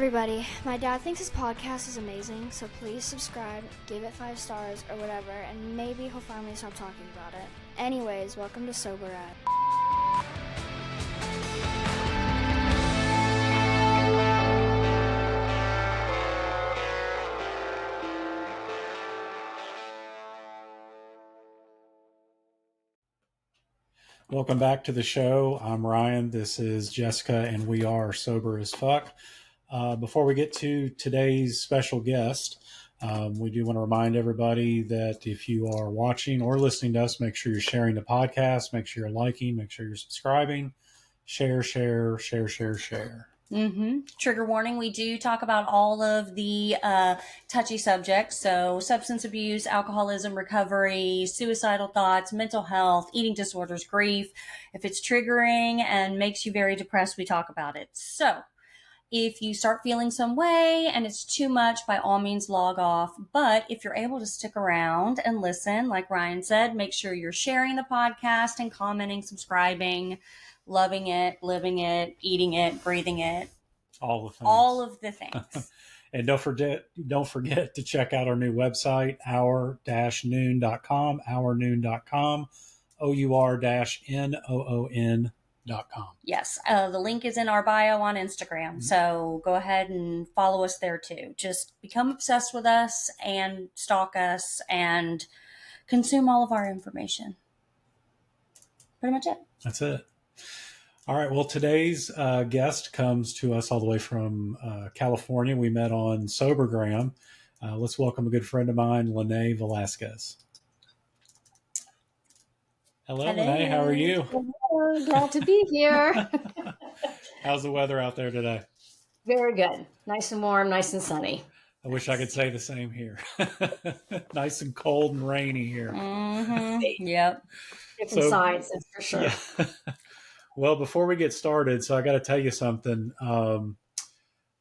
everybody. My dad thinks his podcast is amazing, so please subscribe, give it 5 stars or whatever, and maybe he'll finally stop talking about it. Anyways, welcome to Sobriety. Welcome back to the show. I'm Ryan. This is Jessica, and we are Sober as Fuck. Before we get to today's special guest, we do want to remind everybody that if you are watching or listening to us, make sure you're sharing the podcast, make sure you're liking, make sure you're subscribing, share. Trigger warning, we do talk about all of the touchy subjects, so substance abuse, alcoholism, recovery, suicidal thoughts, mental health, eating disorders, grief. If it's triggering and makes you very depressed, we talk about it. So if you start feeling some way and it's too much, by all means log off. But if you're able to stick around and listen, like Ryan said, make sure you're sharing the podcast and commenting, subscribing, loving it, living it, eating it, breathing it. All of the things. And don't forget to check out our new website, our-noon.com, our-noon.com, our-noon.com. Yes, the link is in our bio on Instagram, so go ahead and follow us there too. Just become obsessed with us and stalk us and consume all of our information. Pretty much it. That's it. All right. Well, today's guest comes to us all the way from California. We met on Sobergram. Let's welcome a good friend of mine, Lynnae Velasquez. Hello, Lynnae. How are you? Hello, glad to be here. How's the weather out there today? Very good. Nice and warm, nice and sunny. I wish I could say the same here. Nice and cold and rainy here. Mm-hmm. Yep. Different sides, that's for sure. Yeah. Well, before we get started, so I got to tell you something.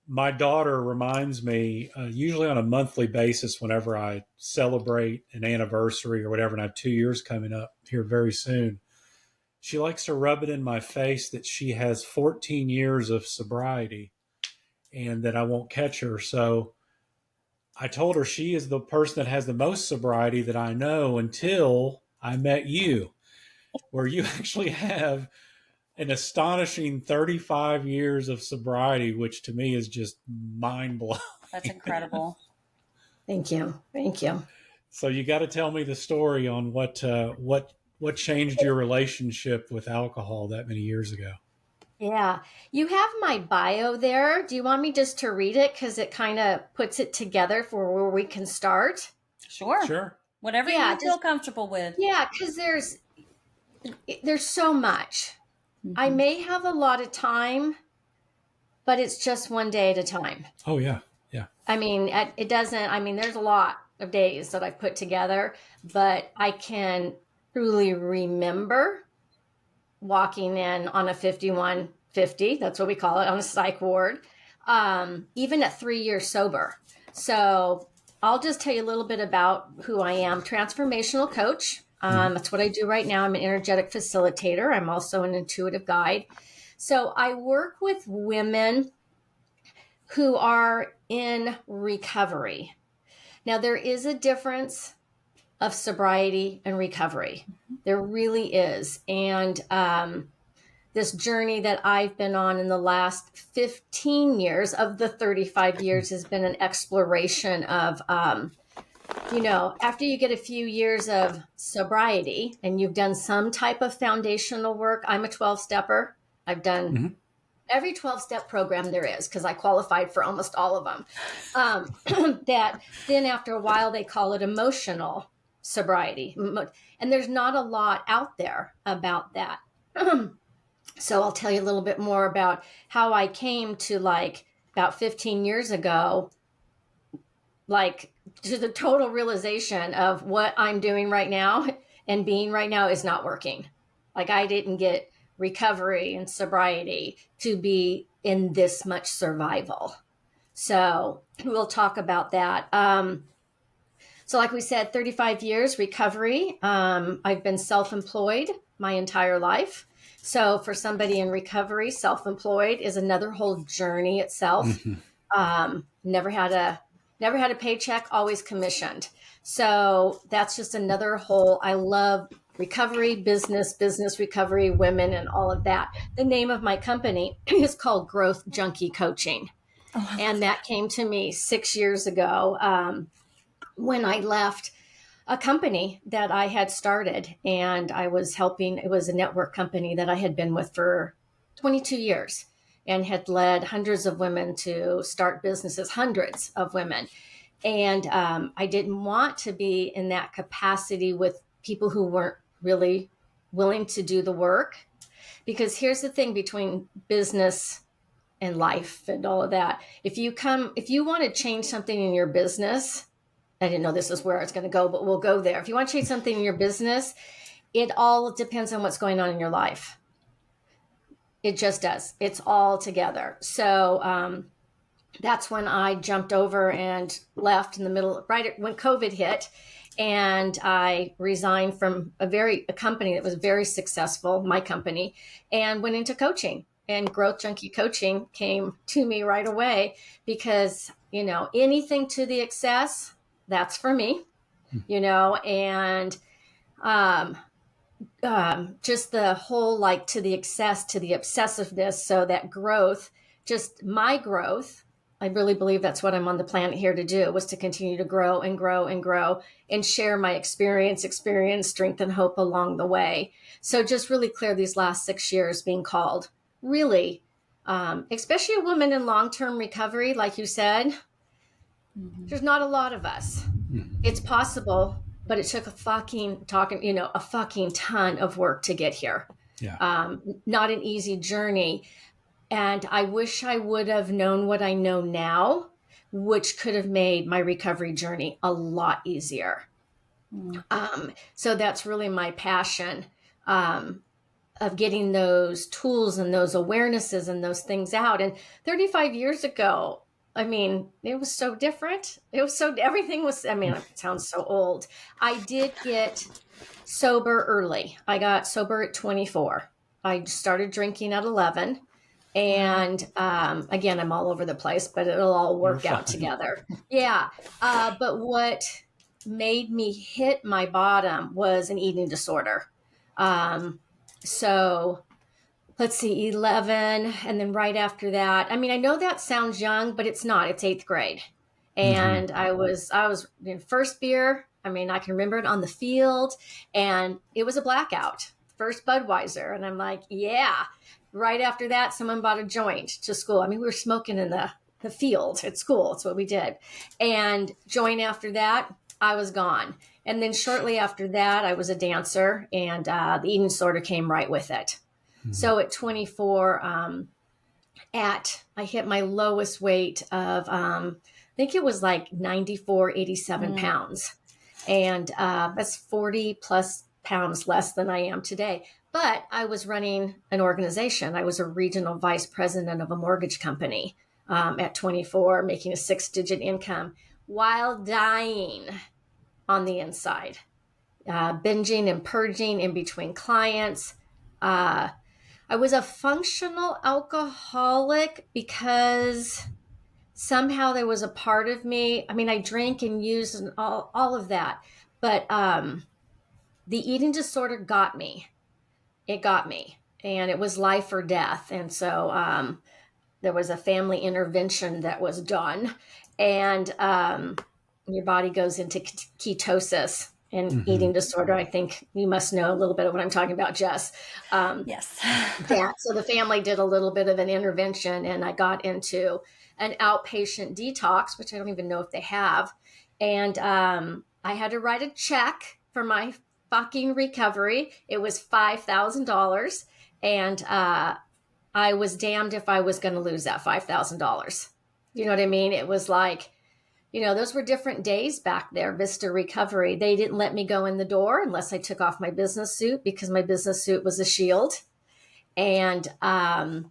My daughter reminds me, usually on a monthly basis, whenever I celebrate an anniversary or whatever, and I have 2 years coming up here very soon, she likes to rub it in my face that she has 14 years of sobriety and that I won't catch her. So I told her she is the person that has the most sobriety that I know until I met you, where you actually have an astonishing 35 years of sobriety, which to me is just mind-blowing. That's incredible. Thank you. So you got to tell me the story on what changed your relationship with alcohol that many years ago. Yeah. You have my bio there. Do you want me just to read it? Because it kind of puts it together for where we can start. Sure. Whatever you feel comfortable with. Yeah, because there's so much. Mm-hmm. I may have a lot of time, but it's just one day at a time. Oh, yeah. I mean, there's a lot of days that I've put together, but I can truly remember walking in on a 5150, that's what we call it, on a psych ward, even at 3 years sober. So I'll just tell you a little bit about who I am. Transformational coach. That's what I do right now. I'm an energetic facilitator. I'm also an intuitive guide. So I work with women who are in recovery. Now, there is a difference of sobriety and recovery. There really is. And this journey that I've been on in the last 15 years of the 35 years has been an exploration of after you get a few years of sobriety and you've done some type of foundational work, I'm a 12-stepper. I've done every 12-step program there is because I qualified for almost all of them. That then after a while, they call it emotional sobriety. And there's not a lot out there about that. So I'll tell you a little bit more about how I came to about 15 years ago, to the total realization of what I'm doing right now and being right now is not working. I didn't get recovery and sobriety to be in this much survival. So we'll talk about that. So like we said, 35 years recovery. I've been self-employed my entire life. So for somebody in recovery, self-employed is another whole journey itself. Never had a paycheck, always commissioned. So that's just another whole, I love recovery, business recovery, women, and all of that. The name of my company is called Growth Junkie Coaching. Oh, And that came to me 6 years ago, when I left a company that I had started, and I was helping. It was a network company that I had been with for 22 years and had led hundreds of women to start businesses, hundreds of women. And I didn't want to be in that capacity with people who weren't really willing to do the work. Because here's the thing between business and life and all of that. If you want to change something in your business, I didn't know this is where I was going to go, but we'll go there. If you want to change something in your business, it all depends on what's going on in your life. It just does. It's all together. So that's when I jumped over and left in the middle, right when COVID hit. And I resigned from a company that was very successful, my company, and went into coaching. And Growth Junkie Coaching came to me right away because, anything to the excess, that's for me, and just the whole, like, to the excess, to the obsessiveness. So that growth, just my growth, I really believe that's what I'm on the planet here to do, was to continue to grow and grow and grow and share my experience, strength, and hope along the way. So just really clear these last 6 years being called, really, especially a woman in long-term recovery, like you said, there's not a lot of us. It's possible, but it took a fucking ton of work to get here. Yeah. Not an easy journey. And I wish I would have known what I know now, which could have made my recovery journey a lot easier. So that's really my passion, of getting those tools and those awarenesses and those things out. And 35 years ago, it was so different. Everything was, it sounds so old. I did get sober early. I got sober at 24. I started drinking at 11. And again, I'm all over the place, but it'll all work out together. Yeah. But what made me hit my bottom was an eating disorder. So let's see, 11. And then right after that, I know that sounds young, but it's not. It's 8th grade. And I was in first beer. I can remember it on the field, and it was a blackout, first Budweiser. And I'm like, yeah. Right after that, someone bought a joint to school. We were smoking in the field at school. That's what we did. And joint after that, I was gone. And then shortly after that, I was a dancer, and the eating disorder came right with it. So at 24, I hit my lowest weight of, I think it was like 94, 87 pounds. And that's 40 plus pounds less than I am today. But I was running an organization. I was a regional vice president of a mortgage company at 24, making a 6-digit income while dying on the inside, binging and purging in between clients. I was a functional alcoholic because somehow there was a part of me. I drank and used and all of that. But the eating disorder got me. It got me, and it was life or death. And so there was a family intervention that was done, and your body goes into ketosis and eating disorder. I think you must know a little bit of what I'm talking about, Jess. Yes. Yeah. So the family did a little bit of an intervention, and I got into an outpatient detox, which I don't even know if they have. And I had to write a check for my fucking recovery. It was $5,000. And I was damned if I was going to lose that $5,000. You know what I mean? It was like, those were different days back there, Vista Recovery. They didn't let me go in the door unless I took off my business suit, because my business suit was a shield. And I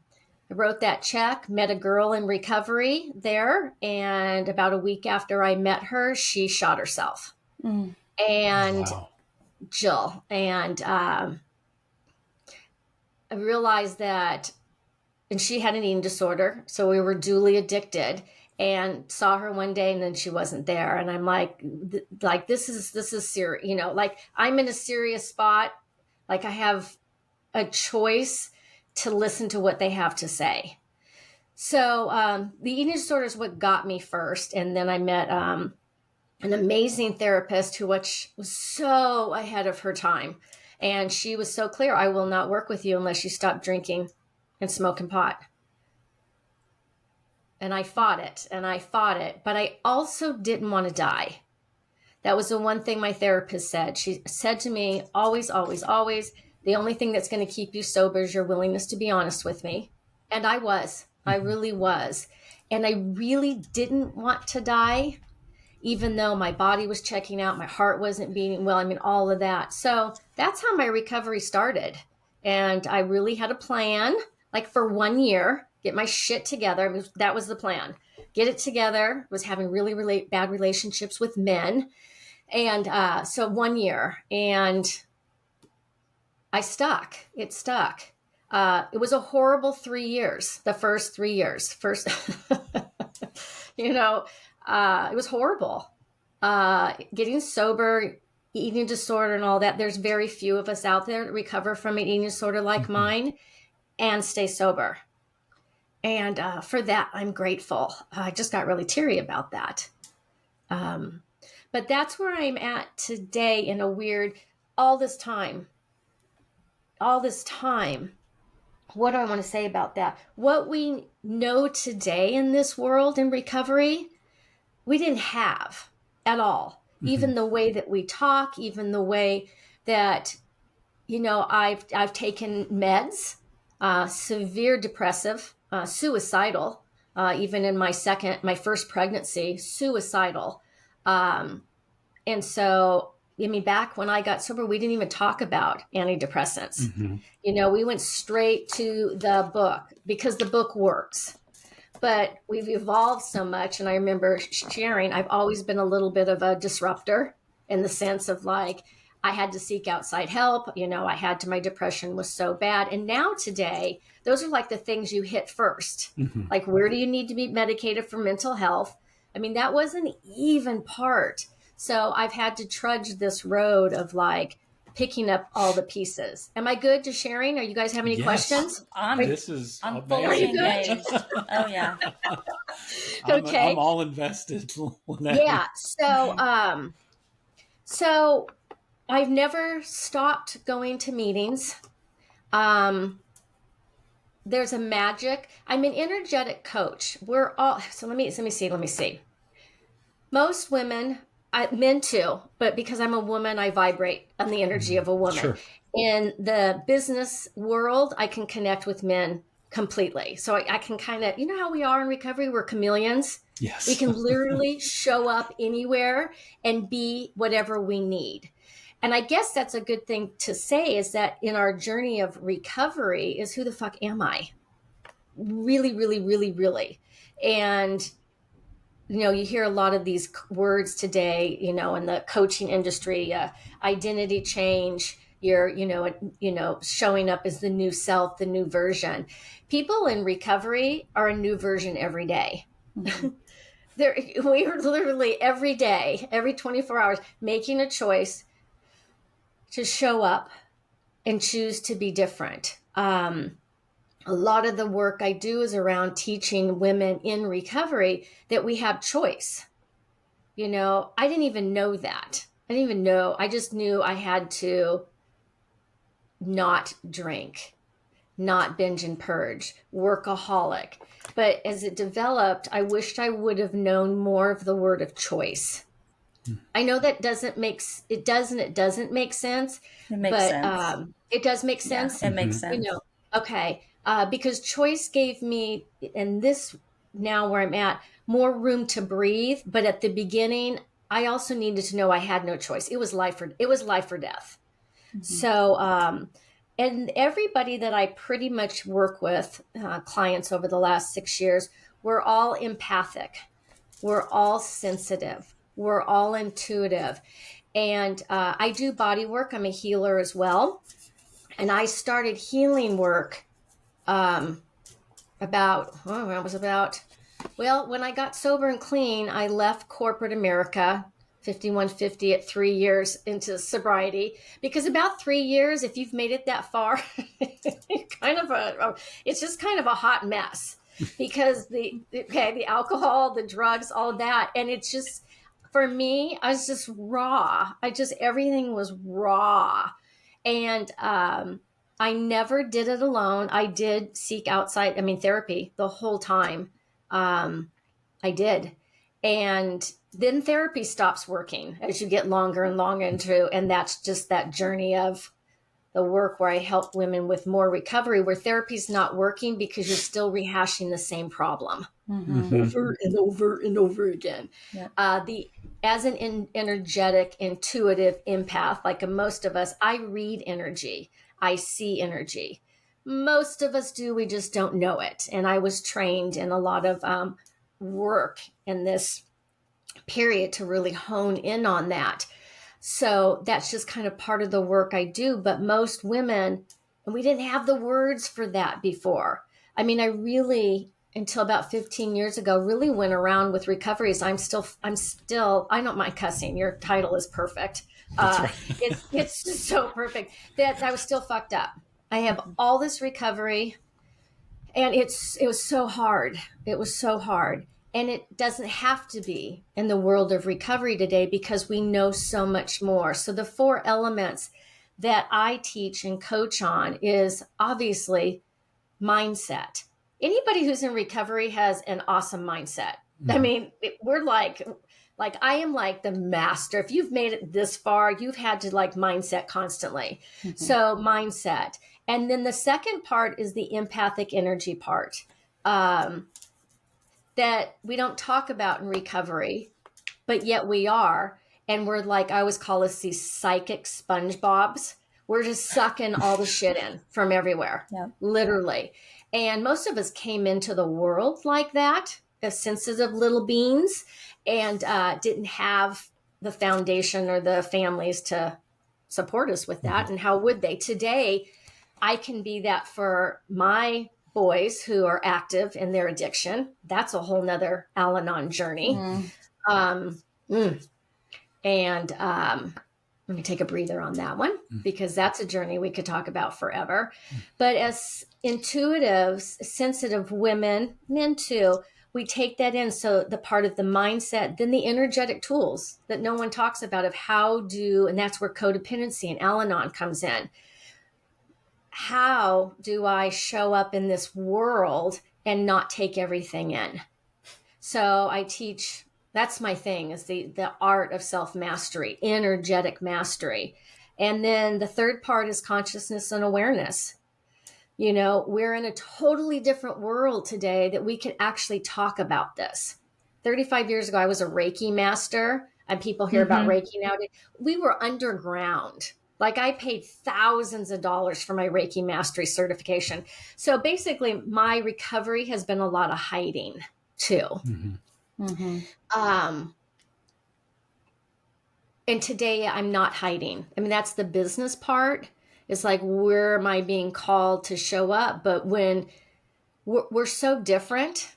wrote that check, met a girl in recovery there. And about a week after I met her, she shot herself. And Wow. Jill. And I realized that, and she had an eating disorder, so we were duly addicted. and saw her one day and then she wasn't there. And I'm like, this is serious, you know, like I'm in a serious spot. Like I have a choice to listen to what they have to say. So the eating disorder is what got me first. And then I met an amazing therapist who was so ahead of her time. And she was so clear, I will not work with you unless you stop drinking and smoking pot. And I fought it and I fought it, but I also didn't want to die. That was the one thing my therapist said. She said to me, always, always, always, the only thing that's going to keep you sober is your willingness to be honest with me. And I was. I really was. And I really didn't want to die, even though my body was checking out, my heart wasn't beating well. I mean, all of that. So that's how my recovery started. And I really had a plan, like for 1 year, get my shit together. That was the plan. Get it together. Was having really, really bad relationships with men. And so 1 year. And I stuck. It stuck. It was a horrible 3 years, the first 3 years. You know, it was horrible. Getting sober, eating disorder and all that. There's very few of us out there that recover from an eating disorder like mine and stay sober. And for that, I'm grateful. I just got really teary about that. But that's where I'm at today in a weird, all this time. What do I want to say about that? What we know today in this world in recovery, we didn't have at all. Even the way that we talk, even the way that, you know, I've taken meds, severe depressive, suicidal, even in my first pregnancy, suicidal. And so, I mean, back when I got sober, we didn't even talk about antidepressants. You know, we went straight to the book because the book works. But we've evolved so much. And I remember sharing, I've always been a little bit of a disruptor in the sense of like, I had to seek outside help. You know, my depression was so bad. And now today, those are like the things you hit first. Like, where do you need to be medicated for mental health? I mean, that wasn't even part. So I've had to trudge this road of like picking up all the pieces. Am I good to sharing? Are you guys have any questions? I'm fully engaged. Oh yeah. Okay. I'm all invested. Yeah. So I've never stopped going to meetings. There's a magic. I'm an energetic coach. We're all, so let me see. Most women, men too, but because I'm a woman, I vibrate on the energy of a woman. Sure. In the business world, I can connect with men completely. So I can kind of, you know how we are in recovery, we're chameleons. Yes. We can literally show up anywhere and be whatever we need. And I guess that's a good thing to say, is that in our journey of recovery is, who the fuck am I? Really, really, really, really. And you know, you hear a lot of these words today, you know, in the coaching industry, identity change, you're, showing up as the new self, the new version. People in recovery are a new version every day. We are literally every day, every 24 hours, making a choice to show up and choose to be different. A lot of the work I do is around teaching women in recovery that we have choice. You know, I didn't even know that. I just knew I had to not drink, not binge and purge, workaholic. But as it developed, I wished I would have known more of the word of choice. I know that doesn't make sense. It does make sense. It makes sense. It does make sense. Yeah, it makes sense. You know, okay. Because choice gave me, and this now where I'm at, more room to breathe. But at the beginning, I also needed to know I had no choice. It was life or death. So, and everybody that I pretty much work with, clients over the last 6 years, we're all empathic. We're all sensitive. We're all intuitive. And I do body work. I'm a healer as well. And I started healing work I was about Well, when I got sober and clean, I left corporate America, 5150 at 3 years into sobriety, because about 3 years, if you've made it that far, it's just kind of a hot mess, because the alcohol, the drugs, all that. And it's just, for me, I was just raw. Everything was raw. And, I never did it alone. I did seek outside, therapy the whole time. I did. And then therapy stops working as you get longer and longer into, and that's just that journey of the work where I help women with more recovery, where therapy's not working because you're still rehashing the same problem over and over and over again. Yep. As an energetic, intuitive empath, like most of us, I read energy. I see energy. Most of us do. We just don't know it. And I was trained in a lot of work in this period to really hone in on that. So that's just kind of part of the work I do. But most women, and we didn't have the words for that before. I really, until about 15 years ago, really went around with recoveries. I don't mind cussing. Your title is perfect. Right. It's so perfect that I was still fucked up. I have all this recovery, and it was so hard. It was so hard. And it doesn't have to be in the world of recovery today, because we know so much more. So the 4 elements that I teach and coach on is obviously mindset. Anybody who's in recovery has an awesome mindset. We're like I am like the master. If you've made it this far, you've had to mindset constantly. So mindset. And then the second part is the empathic energy part, that we don't talk about in recovery, but yet we are. And we're I always call us these psychic SpongeBobs. We're just sucking all the shit in from everywhere, literally. And most of us came into the world like that, as sensitive little beings, and didn't have the foundation or the families to support us with that. And how would they? Today, I can be that for my boys who are active in their addiction. That's a whole nother Al-Anon journey. Let me take a breather on that one, because that's a journey we could talk about forever. But as intuitives, sensitive women, men too, we take that in. So the part of the mindset, then the energetic tools that no one talks about of and that's where codependency and Al-Anon comes in. How do I show up in this world and not take everything in? So I teach, that's my thing, is the art of self-mastery, energetic mastery. And then the third part is consciousness and awareness. We're in a totally different world today that we can actually talk about this. 35 years ago, I was a Reiki master, and people hear about Reiki nowadays. We were underground. I paid thousands of dollars for my Reiki mastery certification. So basically, my recovery has been a lot of hiding too. And today I'm not hiding. That's the business part. It's where am I being called to show up? But when we're so different,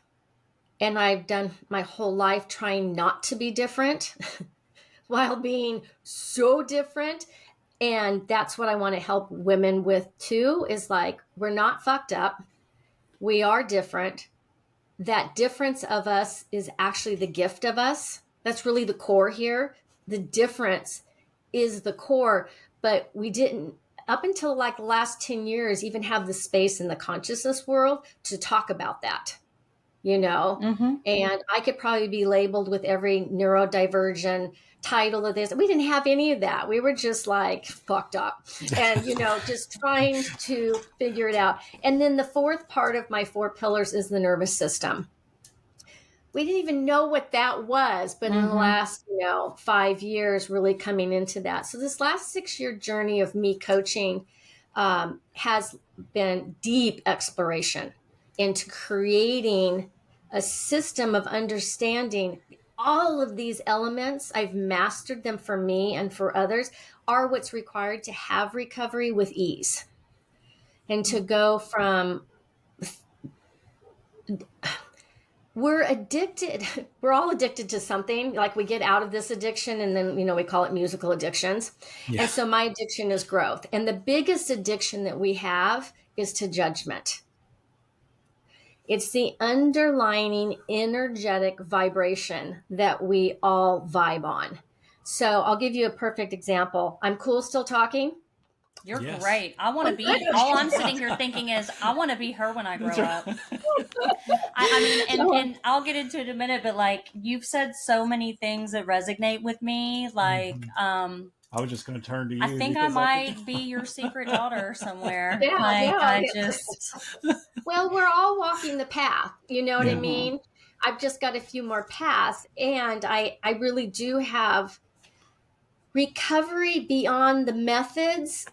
and I've done my whole life trying not to be different while being so different. And that's what I want to help women with too, is we're not fucked up. We are different. That difference of us is actually the gift of us. That's really the core here. The difference is the core, but we didn't, up until the last 10 years, even have the space in the consciousness world to talk about that, And I could probably be labeled with every neurodivergent title of this. We didn't have any of that. We were just fucked up and, just trying to figure it out. And then the fourth part of my 4 pillars is the nervous system. We didn't even know what that was, but in the last, 5 years, really coming into that. So this last 6-year journey of me coaching has been deep exploration into creating a system of understanding all of these elements. I've mastered them for me and for others, are what's required to have recovery with ease, and to go from we're addicted. We're all addicted to something. Like, we get out of this addiction and then, we call it musical addictions. Yeah. And so my addiction is growth. And the biggest addiction that we have is to judgment. It's the underlining energetic vibration that we all vibe on. So I'll give you a perfect example. I'm cool still talking. You're Yes. great. I want to be, all I'm sitting here thinking is, I want to be her when I grow up. I mean, and I'll get into it in a minute, but like, you've said so many things that resonate with me. Like, I was just going to turn to you. I think I might be your secret daughter somewhere. Yeah, like, yeah. I just. Well, we're all walking the path. You know what I mean? I've just got a few more paths, and I really do have recovery beyond the methods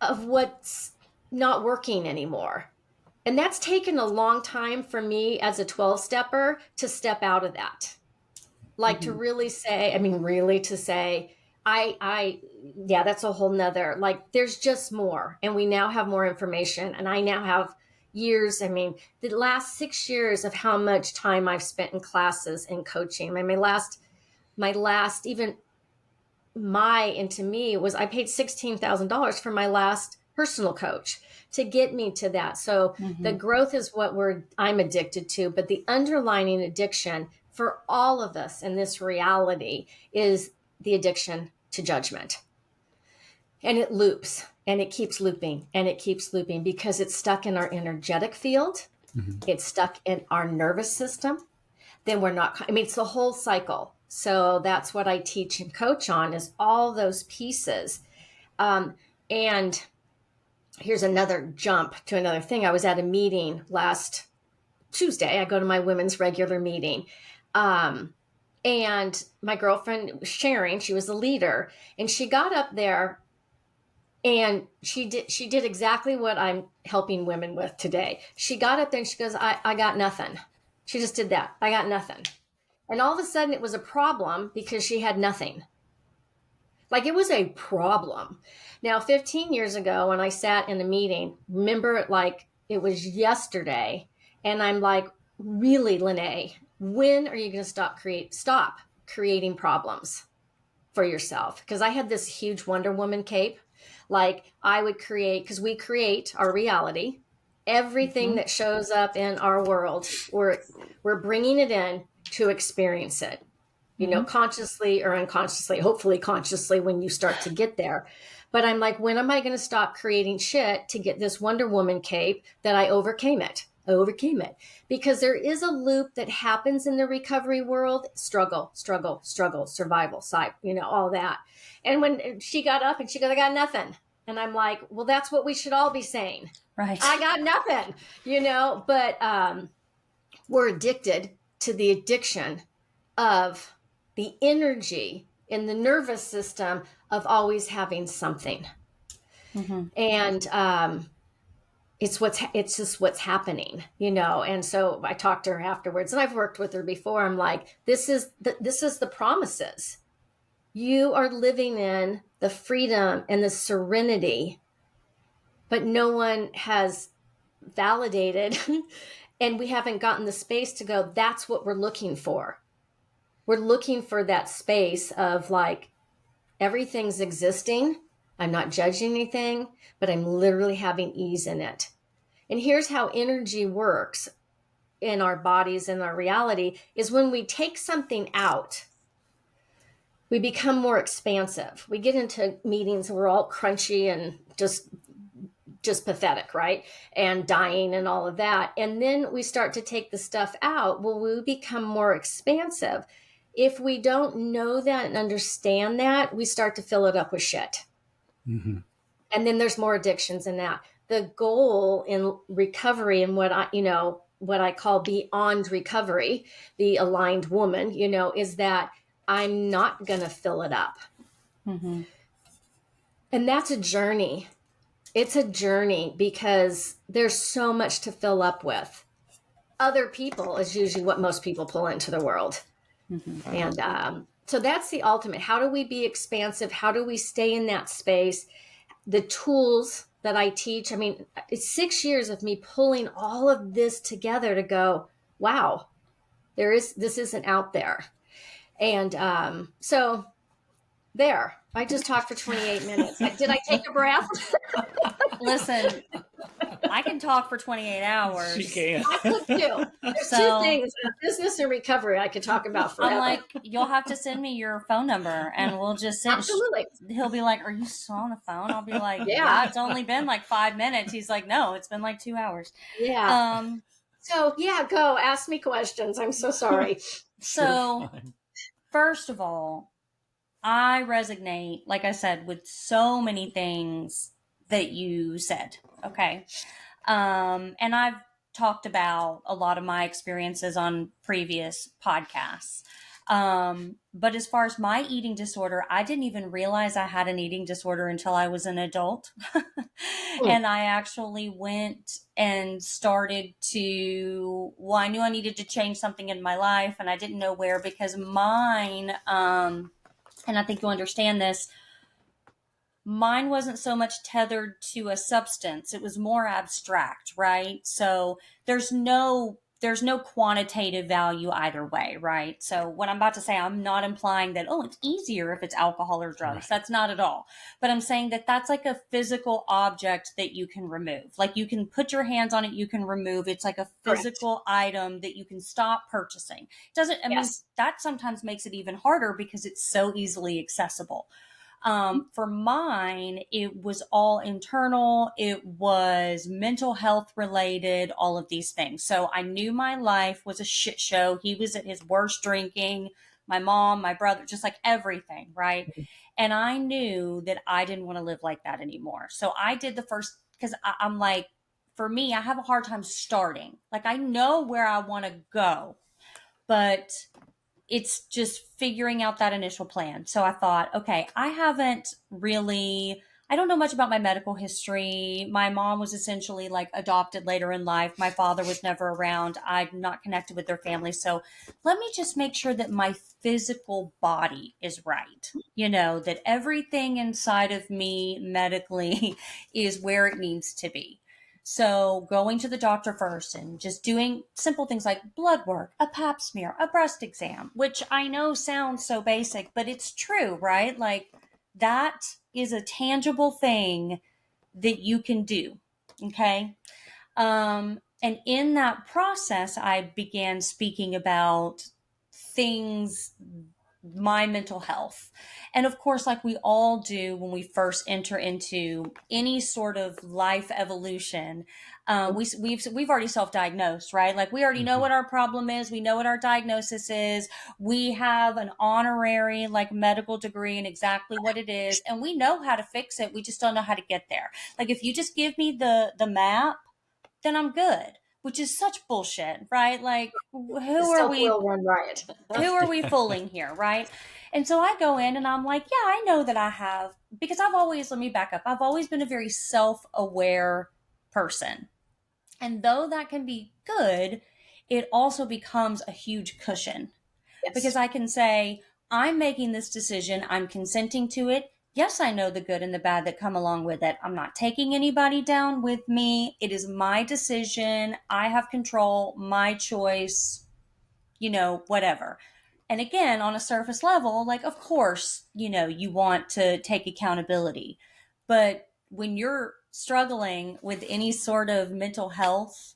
of what's not working anymore. And that's taken a long time for me as a 12-stepper to step out of that. Like, to really say, to say, yeah, that's a whole nother, like, there's just more. And we now have more information. And I now have years, the last 6 years of how much time I've spent in classes and coaching. My last, even and to me was, I paid $16,000 for my last personal coach to get me to that. So the growth is what I'm addicted to, but the underlying addiction for all of us in this reality is the addiction to judgment. And it loops, and it keeps looping, and it keeps looping because it's stuck in our energetic field. It's stuck in our nervous system. Then we're not, it's the whole cycle. So that's what I teach and coach on, is all those pieces. And here's another jump to another thing. I was at a meeting last Tuesday. I go to my women's regular meeting. And my girlfriend was sharing, she was a leader, and she got up there and she did exactly what I'm helping women with today. She got up there and she goes, I got nothing. She just did that. I got nothing. And all of a sudden it was a problem because she had nothing. Like, it was a problem. Now, 15 years ago when I sat in a meeting, remember it like it was yesterday. And I'm like, really, Lynnae, when are you going to stop creating problems for yourself? Because I had this huge Wonder Woman cape. Like, I would create, because we create our reality. Everything that shows up in our world, we're bringing it in to experience it, consciously or unconsciously, hopefully consciously when you start to get there. But I'm like, when am I going to stop creating shit to get this Wonder Woman cape that I overcame it? Because there is a loop that happens in the recovery world: struggle, survival, all that. And when she got up and she goes, I got nothing. And I'm like, well, that's what we should all be saying. Right. I got nothing, but we're addicted to the addiction of the energy in the nervous system of always having something. And it's just what's happening, And so I talked to her afterwards, and I've worked with her before. I'm like, this is the promises. You are living in the freedom and the serenity, but no one has validated and we haven't gotten the space to go, that's what we're looking for. We're looking for that space of like, everything's existing. I'm not judging anything, but I'm literally having ease in it. And here's how energy works in our bodies and our reality is when we take something out, we become more expansive. We get into meetings and we're all crunchy and just pathetic, right? And dying and all of that. And then we start to take the stuff out. Well, we become more expansive. If we don't know that and understand that, we start to fill it up with shit. And then there's more addictions in that. The goal in recovery and what I call beyond recovery, the aligned woman, is that I'm not going to fill it up. And that's a journey. It's a journey because there's so much to fill up with. Other people is usually what most people pull into the world. And so that's the ultimate. How do we be expansive? How do we stay in that space? The tools that I teach, it's 6 years of me pulling all of this together to go, wow, this isn't out there. And so there, I just talked for 28 minutes. Did I take a breath? Listen, I can talk for 28 hours. She can. I could too. There's two things, business and recovery, I could talk about forever. I'm like, you'll have to send me your phone number and we'll just sit. Absolutely. He'll be like, are you still on the phone? I'll be like, yeah, it's only been like 5 minutes. He's like, no, it's been like 2 hours. Yeah. So yeah, go ask me questions. I'm so sorry. So first of all, I resonate, like I said, with so many things that you said. Okay. And I've talked about a lot of my experiences on previous podcasts. But as far as my eating disorder, I didn't even realize I had an eating disorder until I was an adult. And I actually went and started to, well, I knew I needed to change something in my life and I didn't know where, because mine, and I think you'll understand this, mine wasn't so much tethered to a substance. It was more abstract, right? So there's no quantitative value either way, right? So what I'm about to say, I'm not implying that, oh, it's easier if it's alcohol or drugs. Right. That's not at all. But I'm saying that that's like a physical object that you can remove. Like you can put your hands on it, you can remove. It's like a physical item that you can stop purchasing. I mean, that sometimes makes it even harder because it's so easily accessible. For mine, it was all internal. It was mental health related, all of these things. So I knew my life was a shit show. He was at his worst drinking, my mom, my brother, just like everything. Right. And I knew that I didn't want to live like that anymore. So I did the first, because I'm like, for me, I have a hard time starting. Like I know where I want to go, but it's just figuring out that initial plan. So I thought, okay, I don't know much about my medical history. My mom was essentially like adopted later in life. My father was never around. I'm not connected with their family. So let me just make sure that my physical body is right. You know, that everything inside of me medically is where it needs to be. So going to the doctor first and just doing simple things like blood work, a pap smear, a breast exam, which I know sounds so basic, but it's true, right? Like that is a tangible thing that you can do. Okay. And in that process, I began speaking about things, my mental health. And of course, like we all do when we first enter into any sort of life evolution, we've already self-diagnosed, right? Like we already know what our problem is. We know what our diagnosis is. We have an honorary like medical degree and exactly what it is. And we know how to fix it. We just don't know how to get there. Like if you just give me the map, then I'm good. Which is such bullshit, right? Like, who are we? Run riot. Who are we fooling here, right? And so I go in and I'm like, yeah, I know that I have, because let me back up. I've always been a very self-aware person. And though that can be good, it also becomes a huge cushion. Yes. Because I can say, I'm making this decision. I'm consenting to it. Yes, I know the good and the bad that come along with it. I'm not taking anybody down with me. It is my decision. I have control, my choice, whatever. And again, on a surface level, like, of course, you want to take accountability. But when you're struggling with any sort of mental health,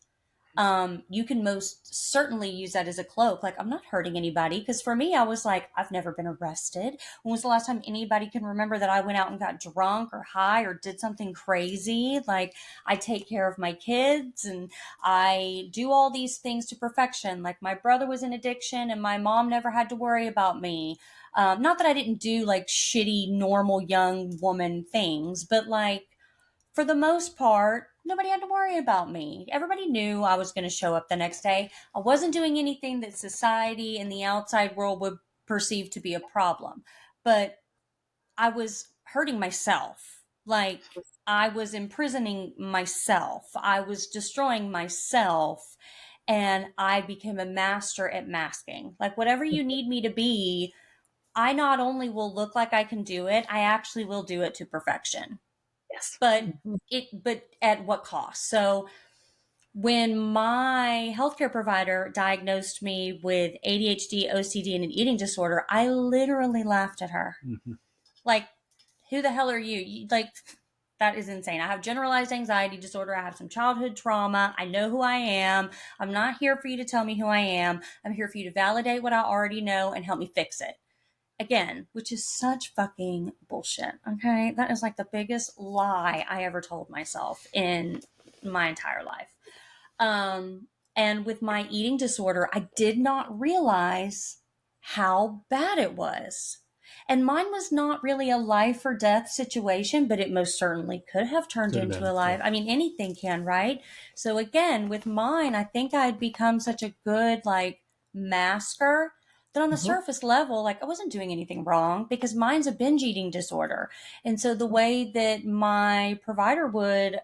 you can most certainly use that as a cloak. Like, I'm not hurting anybody. Because for me, I was like, I've never been arrested. When was the last time anybody can remember that I went out and got drunk or high or did something crazy? Like, I take care of my kids and I do all these things to perfection. Like, my brother was in addiction and my mom never had to worry about me. Not that I didn't do like shitty, normal young woman things, but like, for the most part, nobody had to worry about me. Everybody knew I was going to show up the next day. I wasn't doing anything that society and the outside world would perceive to be a problem. But I was hurting myself. Like I was imprisoning myself. I was destroying myself. And I became a master at masking. Like whatever you need me to be, I not only will look like I can do it, I actually will do it to perfection. Yes. But at what cost? So when my healthcare provider diagnosed me with ADHD, OCD, and an eating disorder, I literally laughed at her. Mm-hmm. Like, who the hell are you? Like, that is insane. I have generalized anxiety disorder. I have some childhood trauma. I know who I am. I'm not here for you to tell me who I am. I'm here for you to validate what I already know and help me fix it. Again, which is such fucking bullshit. Okay. That is like the biggest lie I ever told myself in my entire life. And with my eating disorder, I did not realize how bad it was. And mine was not really a life or death situation, but it most certainly could have turned into a life. I mean, anything can, right? So again, with mine, I think I'd become such a good like masker that on the surface level, like I wasn't doing anything wrong because mine's a binge eating disorder. And so the way that my provider would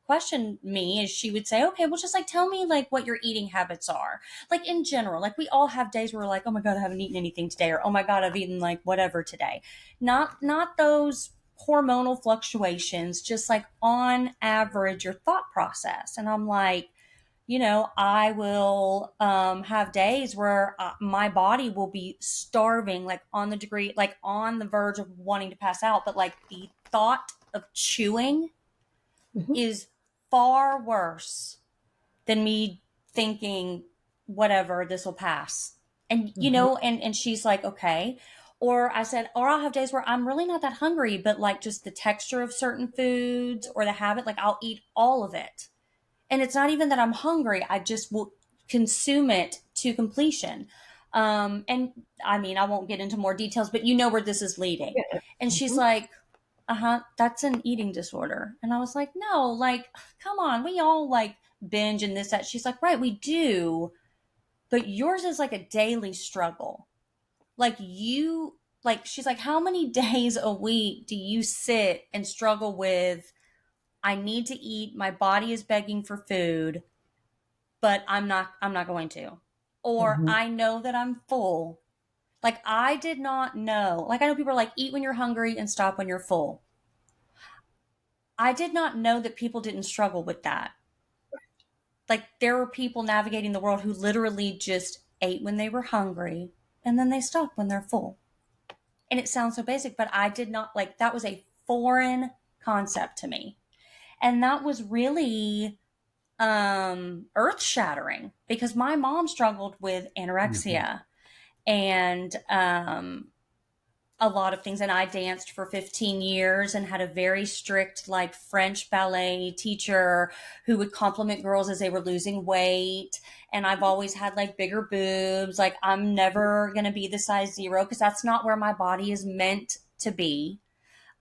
question me is she would say, okay, well, just like tell me like what your eating habits are. Like in general, like we all have days where we're like, oh my God, I haven't eaten anything today, or oh my God, I've eaten like whatever today. Not those hormonal fluctuations, just like on average your thought process. And I'm like, I will have days where my body will be starving, like on the verge of wanting to pass out. But like the thought of chewing is far worse than me thinking, whatever, this will pass. And, and she's like, okay. Or I said, or I'll have days where I'm really not that hungry, but like just the texture of certain foods or the habit, like I'll eat all of it. And it's not even that I'm hungry. I just will consume it to completion. And I mean, I won't get into more details, but you know where this is leading. And she's like, that's an eating disorder. And I was like, no, like, come on, we all like binge and this, that. She's like, right, we do. But yours is like a daily struggle. She's like, how many days a week do you sit and struggle with, I need to eat, my body is begging for food, but I'm not going to. Or I know that I'm full. Like I did not know. Like I know people are like, eat when you're hungry and stop when you're full. I did not know that people didn't struggle with that. Like there were people navigating the world who literally just ate when they were hungry and then they stopped when they're full. And it sounds so basic, but I did not like, that was a foreign concept to me. And that was really earth shattering because my mom struggled with anorexia and a lot of things. And I danced for 15 years and had a very strict like French ballet teacher who would compliment girls as they were losing weight. And I've always had like bigger boobs. Like I'm never going to be the size 0 because that's not where my body is meant to be.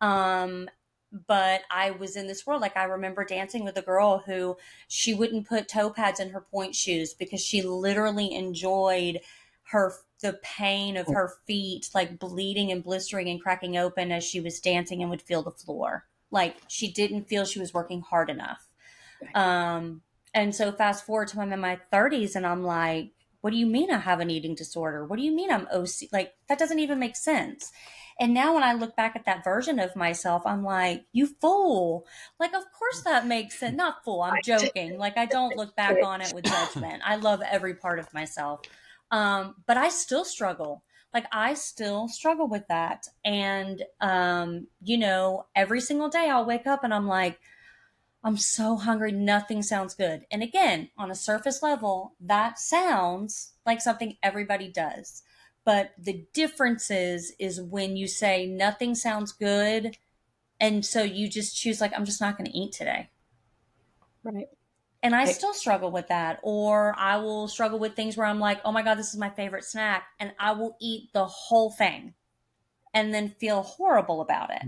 But I was in this world. Like I remember dancing with a girl who she wouldn't put toe pads in her point shoes because she literally enjoyed the pain of her feet, like bleeding and blistering and cracking open as she was dancing and would feel the floor. Like she didn't feel she was working hard enough. And so fast forward to I'm in my 30s and I'm like, what do you mean I have an eating disorder? What do you mean I'm OC? Like that doesn't even make sense. And now when I look back at that version of myself, I'm like, you fool. Like, of course that makes sense. Not fool, I'm joking. Like I don't look back on it with judgment. I love every part of myself. But I still struggle. Like I still struggle with that. And, every single day I'll wake up and I'm like, I'm so hungry. Nothing sounds good. And again, on a surface level, that sounds like something everybody does. But the difference is when you say nothing sounds good. And so you just choose like, I'm just not going to eat today. Right. And I still struggle with that. Or I will struggle with things where I'm like, oh my God, this is my favorite snack. And I will eat the whole thing and then feel horrible about it.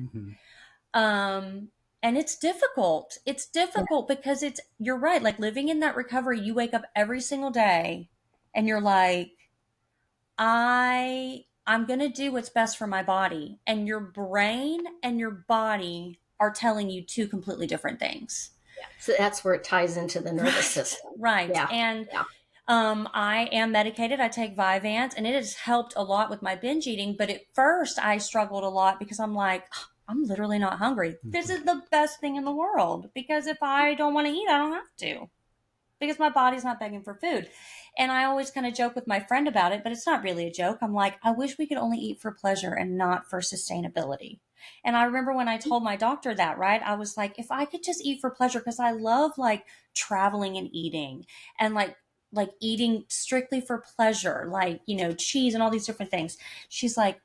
And it's difficult. It's difficult because you're right. Like living in that recovery, you wake up every single day and you're like, I'm going to do what's best for my body. And your brain and your body are telling you two completely different things. So that's where it ties into the nervous system. Right. Yeah. And I am medicated. I take Vyvanse and it has helped a lot with my binge eating. But at first I struggled a lot because I'm like, I'm literally not hungry. This is the best thing in the world because if I don't want to eat, I don't have to. because my body's not begging for food. And I always kind of joke with my friend about it, but it's not really a joke. I'm like, I wish we could only eat for pleasure and not for sustainability. And I remember when I told my doctor that, right? I was like, if I could just eat for pleasure, because I love like traveling and eating and like eating strictly for pleasure, like, you know, cheese and all these different things. She's like,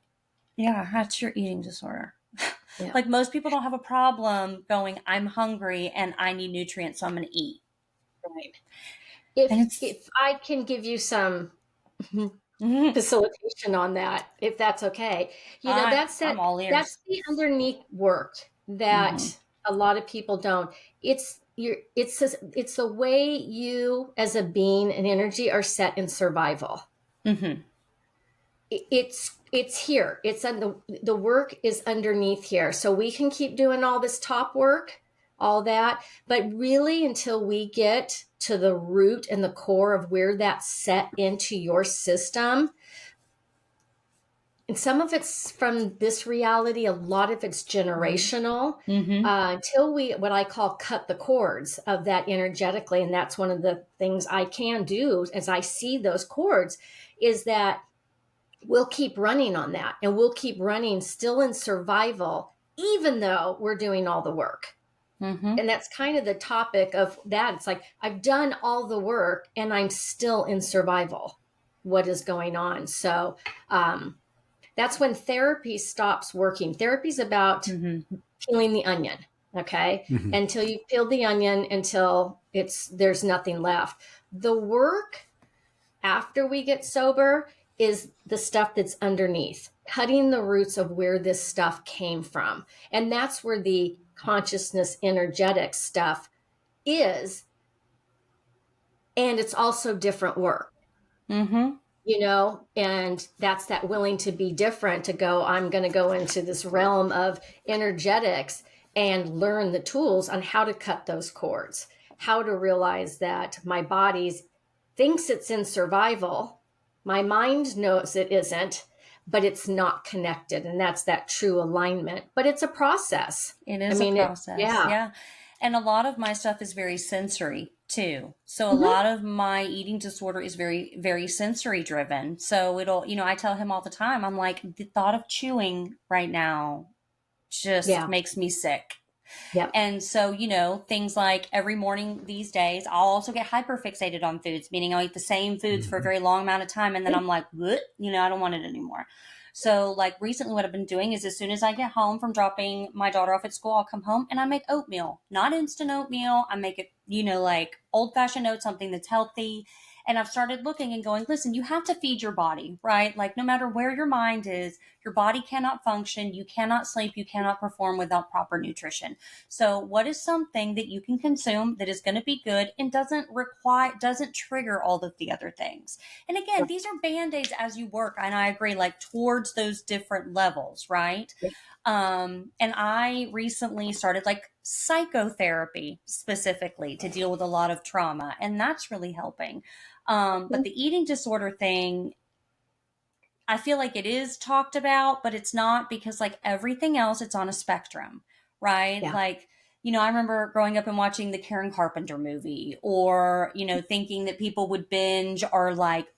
yeah, that's your eating disorder. Yeah. Like most people don't have a problem going, I'm hungry and I need nutrients, so I'm going to eat. Right. And If I can give you some facilitation on that, if that's okay, you know, I'm all ears. that's the underneath work that a lot of people don't. It's the way you as a being and energy are set in survival. It's here. It's the work is underneath here. So we can keep doing all this top work, all that, but really until we get to the root and the core of where that's set into your system. And some of it's from this reality, a lot of it's generational, until we, what I call cut the cords of that energetically. And that's one of the things I can do as I see those cords, is that we'll keep running on that, and we'll keep running still in survival, even though we're doing all the work. And that's kind of the topic of that. It's like, I've done all the work and I'm still in survival. What is going on? So that's when therapy stops working. Therapy is about peeling the onion, okay? Until you peel the onion, until there's nothing left. The work after we get sober is the stuff that's underneath, cutting the roots of where this stuff came from. And that's where the consciousness energetic stuff is. And it's also different work, you know, and that's that willing to be different, to go, I'm going to go into this realm of energetics and learn the tools on how to cut those cords, how to realize that my body thinks it's in survival. My mind knows it isn't, but it's not connected. And that's that true alignment. But it's a process. It is a process. Yeah. And a lot of my stuff is very sensory too. So a lot of my eating disorder is very, very sensory driven. So it'll, you know, I tell him all the time, I'm like, the thought of chewing right now just makes me sick. Yep. And so, you know, things like every morning these days, I'll also get hyperfixated on foods, meaning I'll eat the same foods for a very long amount of time. And then I'm like, what? You know, I don't want it anymore. So like recently what I've been doing is, as soon as I get home from dropping my daughter off at school, I'll come home and I make oatmeal, not instant oatmeal. I make it, you know, like old fashioned oats, something that's healthy. And I've started looking and going, listen, you have to feed your body, right? Like no matter where your mind is, your body cannot function. You cannot sleep. You cannot perform without proper nutrition. So what is something that you can consume that is going to be good and doesn't trigger all of the other things? And again, these are Band-Aids as you work. And I agree, like towards those different levels, right? And I recently started like psychotherapy specifically to deal with a lot of trauma. And that's really helping. But the eating disorder thing, I feel like it is talked about, but it's not, because like everything else, it's on a spectrum, right? Yeah. Like, you know, I remember growing up and watching the Karen Carpenter movie, or, you know, thinking that people would binge or like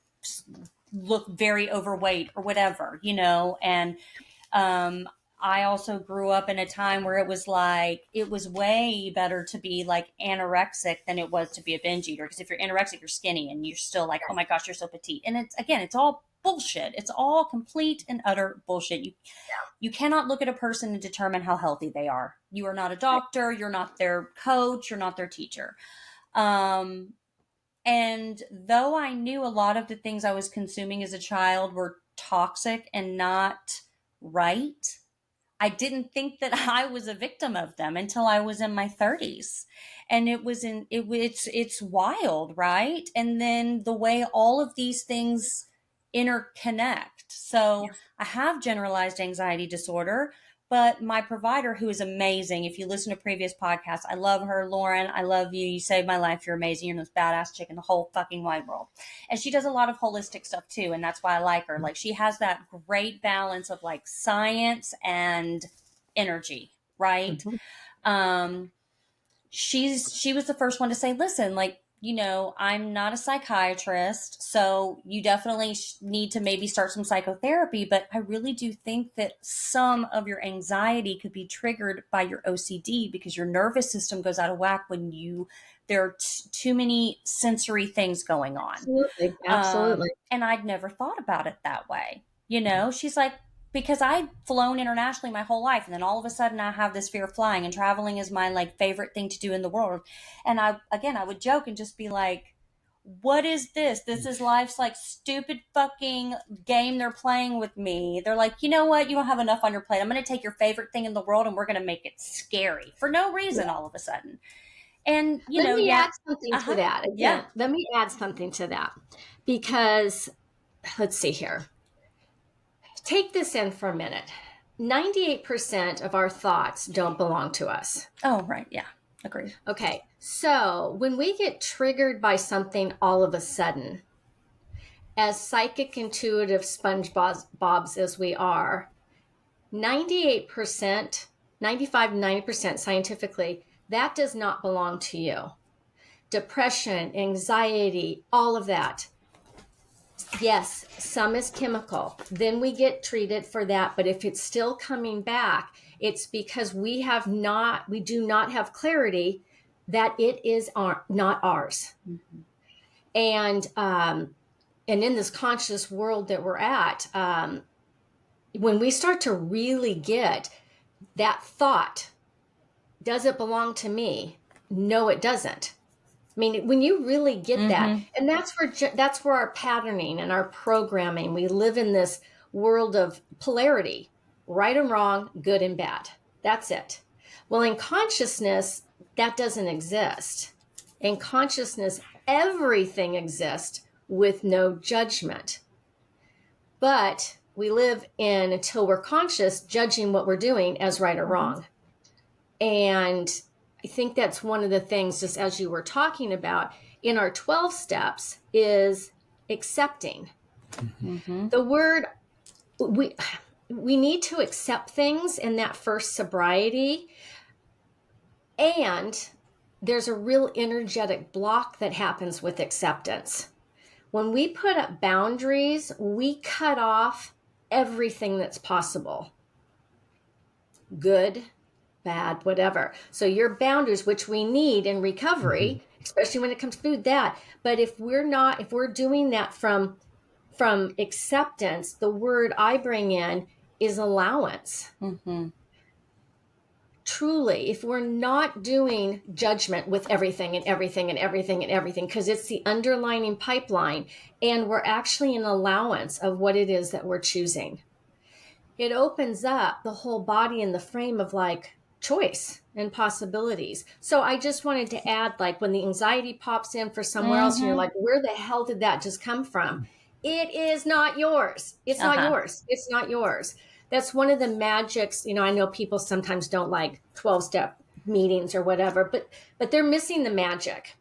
look very overweight or whatever, you know, and, I also grew up in a time where it was like, it was way better to be like anorexic than it was to be a binge eater. Because if you're anorexic, you're skinny and you're still like, oh my gosh, you're so petite. And it's all bullshit. It's all complete and utter bullshit. You cannot look at a person and determine how healthy they are. You are not a doctor. You're not their coach. You're not their teacher. And though I knew a lot of the things I was consuming as a child were toxic and not right, I didn't think that I was a victim of them until I was in my 30s. And it's wild, right? And then the way all of these things interconnect. So I have generalized anxiety disorder, but my provider, who is amazing, if you listen to previous podcasts, I love her. Lauren, I love you. You saved my life. You're amazing. You're the most badass chick in the whole fucking wide world. And she does a lot of holistic stuff too. And that's why I like her. Like she has that great balance of like science and energy, right? She was the first one to say, listen, like I'm not a psychiatrist, so you definitely need to maybe start some psychotherapy, but I really do think that some of your anxiety could be triggered by your OCD because your nervous system goes out of whack when there are too many sensory things going on. Absolutely. Absolutely. And I'd never thought about it that way. She's like, because I'd flown internationally my whole life, and then all of a sudden I have this fear of flying, and traveling is my favorite thing to do in the world. And I would joke and just be like, what is this? This is life's stupid fucking game they're playing with me. They're like, you know what? You don't have enough on your plate. I'm going to take your favorite thing in the world and we're going to make it scary for no reason all of a sudden. And, let me add something to that. Again, yeah. Let me add something to that, because let's see here. Take this in for a minute. 98% of our thoughts don't belong to us. Oh, right. Yeah. Agreed. Okay. So when we get triggered by something all of a sudden, as psychic, intuitive sponge bobs as we are, 98%, 95, 90% scientifically, that does not belong to you. Depression, anxiety, all of that. Yes, some is chemical. Then we get treated for that. But if it's still coming back, it's because we do not have clarity that it is not ours. Mm-hmm. And in this conscious world that we're at, when we start to really get that thought, does it belong to me? No, it doesn't. I mean, when you really get that, and that's where our patterning and our programming, we live in this world of polarity, right and wrong, good and bad. That's it. Well, in consciousness, that doesn't exist. In consciousness, everything exists with no judgment. But we live in, until we're conscious, judging what we're doing as right or wrong. And I think that's one of the things, just as you were talking about, in our 12 steps is accepting. Mm-hmm. The word, we need to accept things in that first sobriety. And there's a real energetic block that happens with acceptance. When we put up boundaries, we cut off everything that's possible. Good, bad, whatever. So your boundaries, which we need in recovery, especially when it comes to food, that. But if we're doing that from acceptance, the word I bring in is allowance. Mm-hmm. Truly, if we're not doing judgment with everything and everything and everything and everything, because it's the underlining pipeline, and we're actually in allowance of what it is that we're choosing, it opens up the whole body and the frame of choice and possibilities. So I just wanted to add, when the anxiety pops in for somewhere else, and you're like, where the hell did that just come from? It is not yours. It's not yours. It's not yours. That's one of the magics. I know people sometimes don't like 12-step meetings or whatever, but they're missing the magic.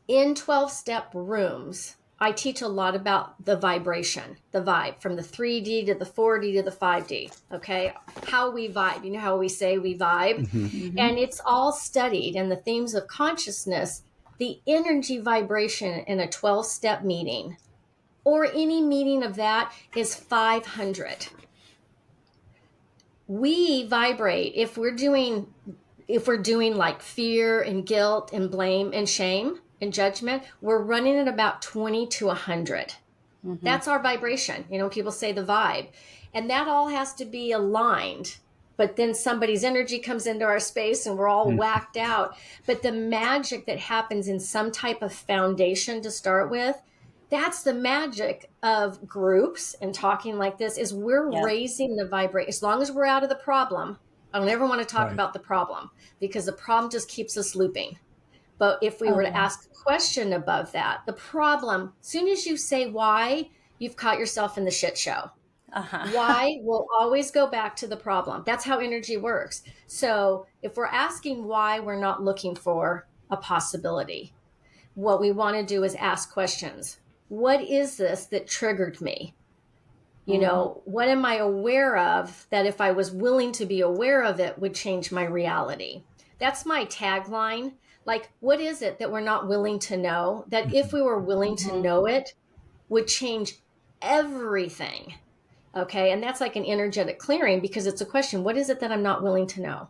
In 12-step rooms, I teach a lot about the vibration, the vibe, from the 3D to the 4D to the 5D, okay? How we vibe. You know how we say we vibe? Mm-hmm. And it's all studied. And the themes of consciousness, the energy vibration in a 12-step meeting or any meeting of that is 500. We vibrate, if we're doing fear and guilt and blame and shame and judgment, we're running at about 20 to 100. Mm-hmm. That's our vibration. People say the vibe, and that all has to be aligned. But then somebody's energy comes into our space and we're all whacked out. But the magic that happens in some type of foundation to start with, that's the magic of groups and talking like this, is we're raising the vibration. As long as we're out of the problem, I don't ever want to talk about the problem, because the problem just keeps us looping. But if we were to ask a question above that, the problem, as soon as you say why, you've caught yourself in the shit show. Why will always go back to the problem. That's how energy works. So if we're asking why, we're not looking for a possibility. What we want to do is ask questions. What is this that triggered me? What am I aware of that if I was willing to be aware of it would change my reality? that's my tagline. Like, what is it that we're not willing to know? That if we were willing to know it, would change everything. Okay. And that's like an energetic clearing, because it's a question: what is it that I'm not willing to know?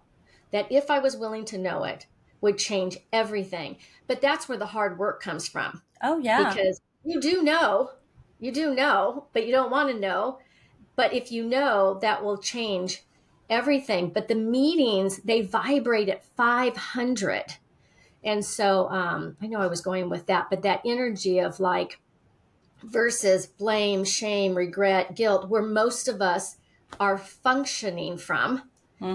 That if I was willing to know it, would change everything. But that's where the hard work comes from. Oh, yeah. Because you do know, but you don't want to know. But if you know, that will change everything. But the meetings, they vibrate at 500. And so I know I was going with that, but that energy of like, versus blame, shame, regret, guilt, where most of us are functioning from,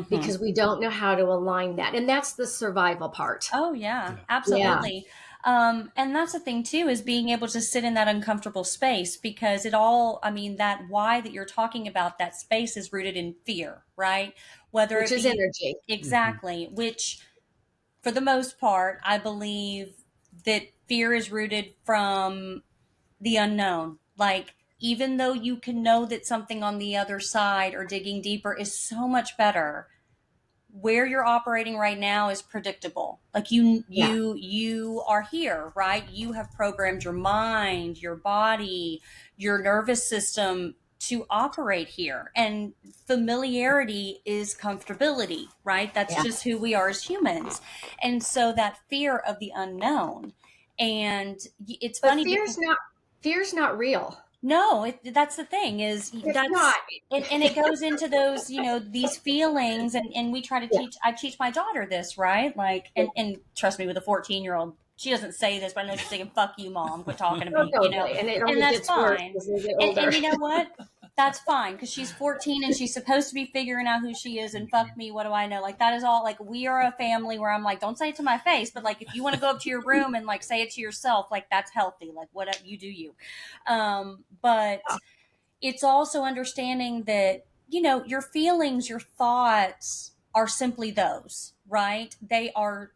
because we don't know how to align that. And that's the survival part. Oh, yeah, absolutely. And that's the thing too, is being able to sit in that uncomfortable space, because that why that you're talking about, that space is rooted in fear, right? Which is energy. Exactly. Which for the most part, I believe that fear is rooted from the unknown. Like, even though you can know that something on the other side or digging deeper is so much better, where you're operating right now is predictable. Like you are here, right? You have programmed your mind, your body, your nervous system to operate here. And familiarity is comfortability, right? That's just who we are as humans. And so that fear of the unknown. And it's But funny fear's not real. No, that's the thing is It's not. And it goes into those, these feelings, and we try to I teach my daughter this, right? Like, and trust me, with a 14-year-old, she doesn't say this, but I know she's saying, "Fuck you, mom, quit talking to me," Totally. And it only that's gets worse fine. as they get And older. you know what? That's fine, because she's 14 and she's supposed to be figuring out who she is, and fuck me, what do I know? Like, that is all, like, we are a family where I'm like, don't say it to my face, but like, if you want to go up to your room and like say it to yourself, like, that's healthy. Like, whatever, you do you. But it's also understanding that, your feelings, your thoughts are simply those, right? They are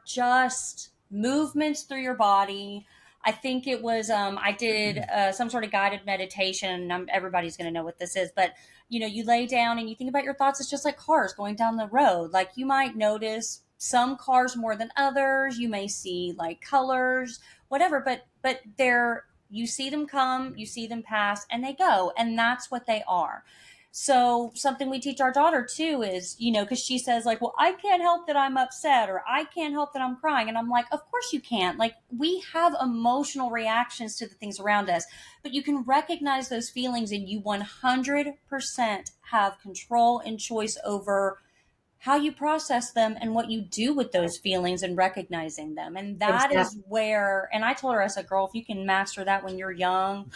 just movements through your body. I think it was, I did some sort of guided meditation. Everybody's going to know what this is, but you lay down and you think about your thoughts. It's just like cars going down the road. Like, you might notice some cars more than others. You may see like colors, whatever, but you see them come, you see them pass, and they go. And that's what they are. So something we teach our daughter too is, because she says like, well, I can't help that I'm upset, or I can't help that I'm crying. And I'm like, of course you can't. Like, we have emotional reactions to the things around us, but you can recognize those feelings, and you 100% have control and choice over how you process them and what you do with those feelings, and recognizing them. And that is where, and I told her, I said, girl, if you can master that when you're young,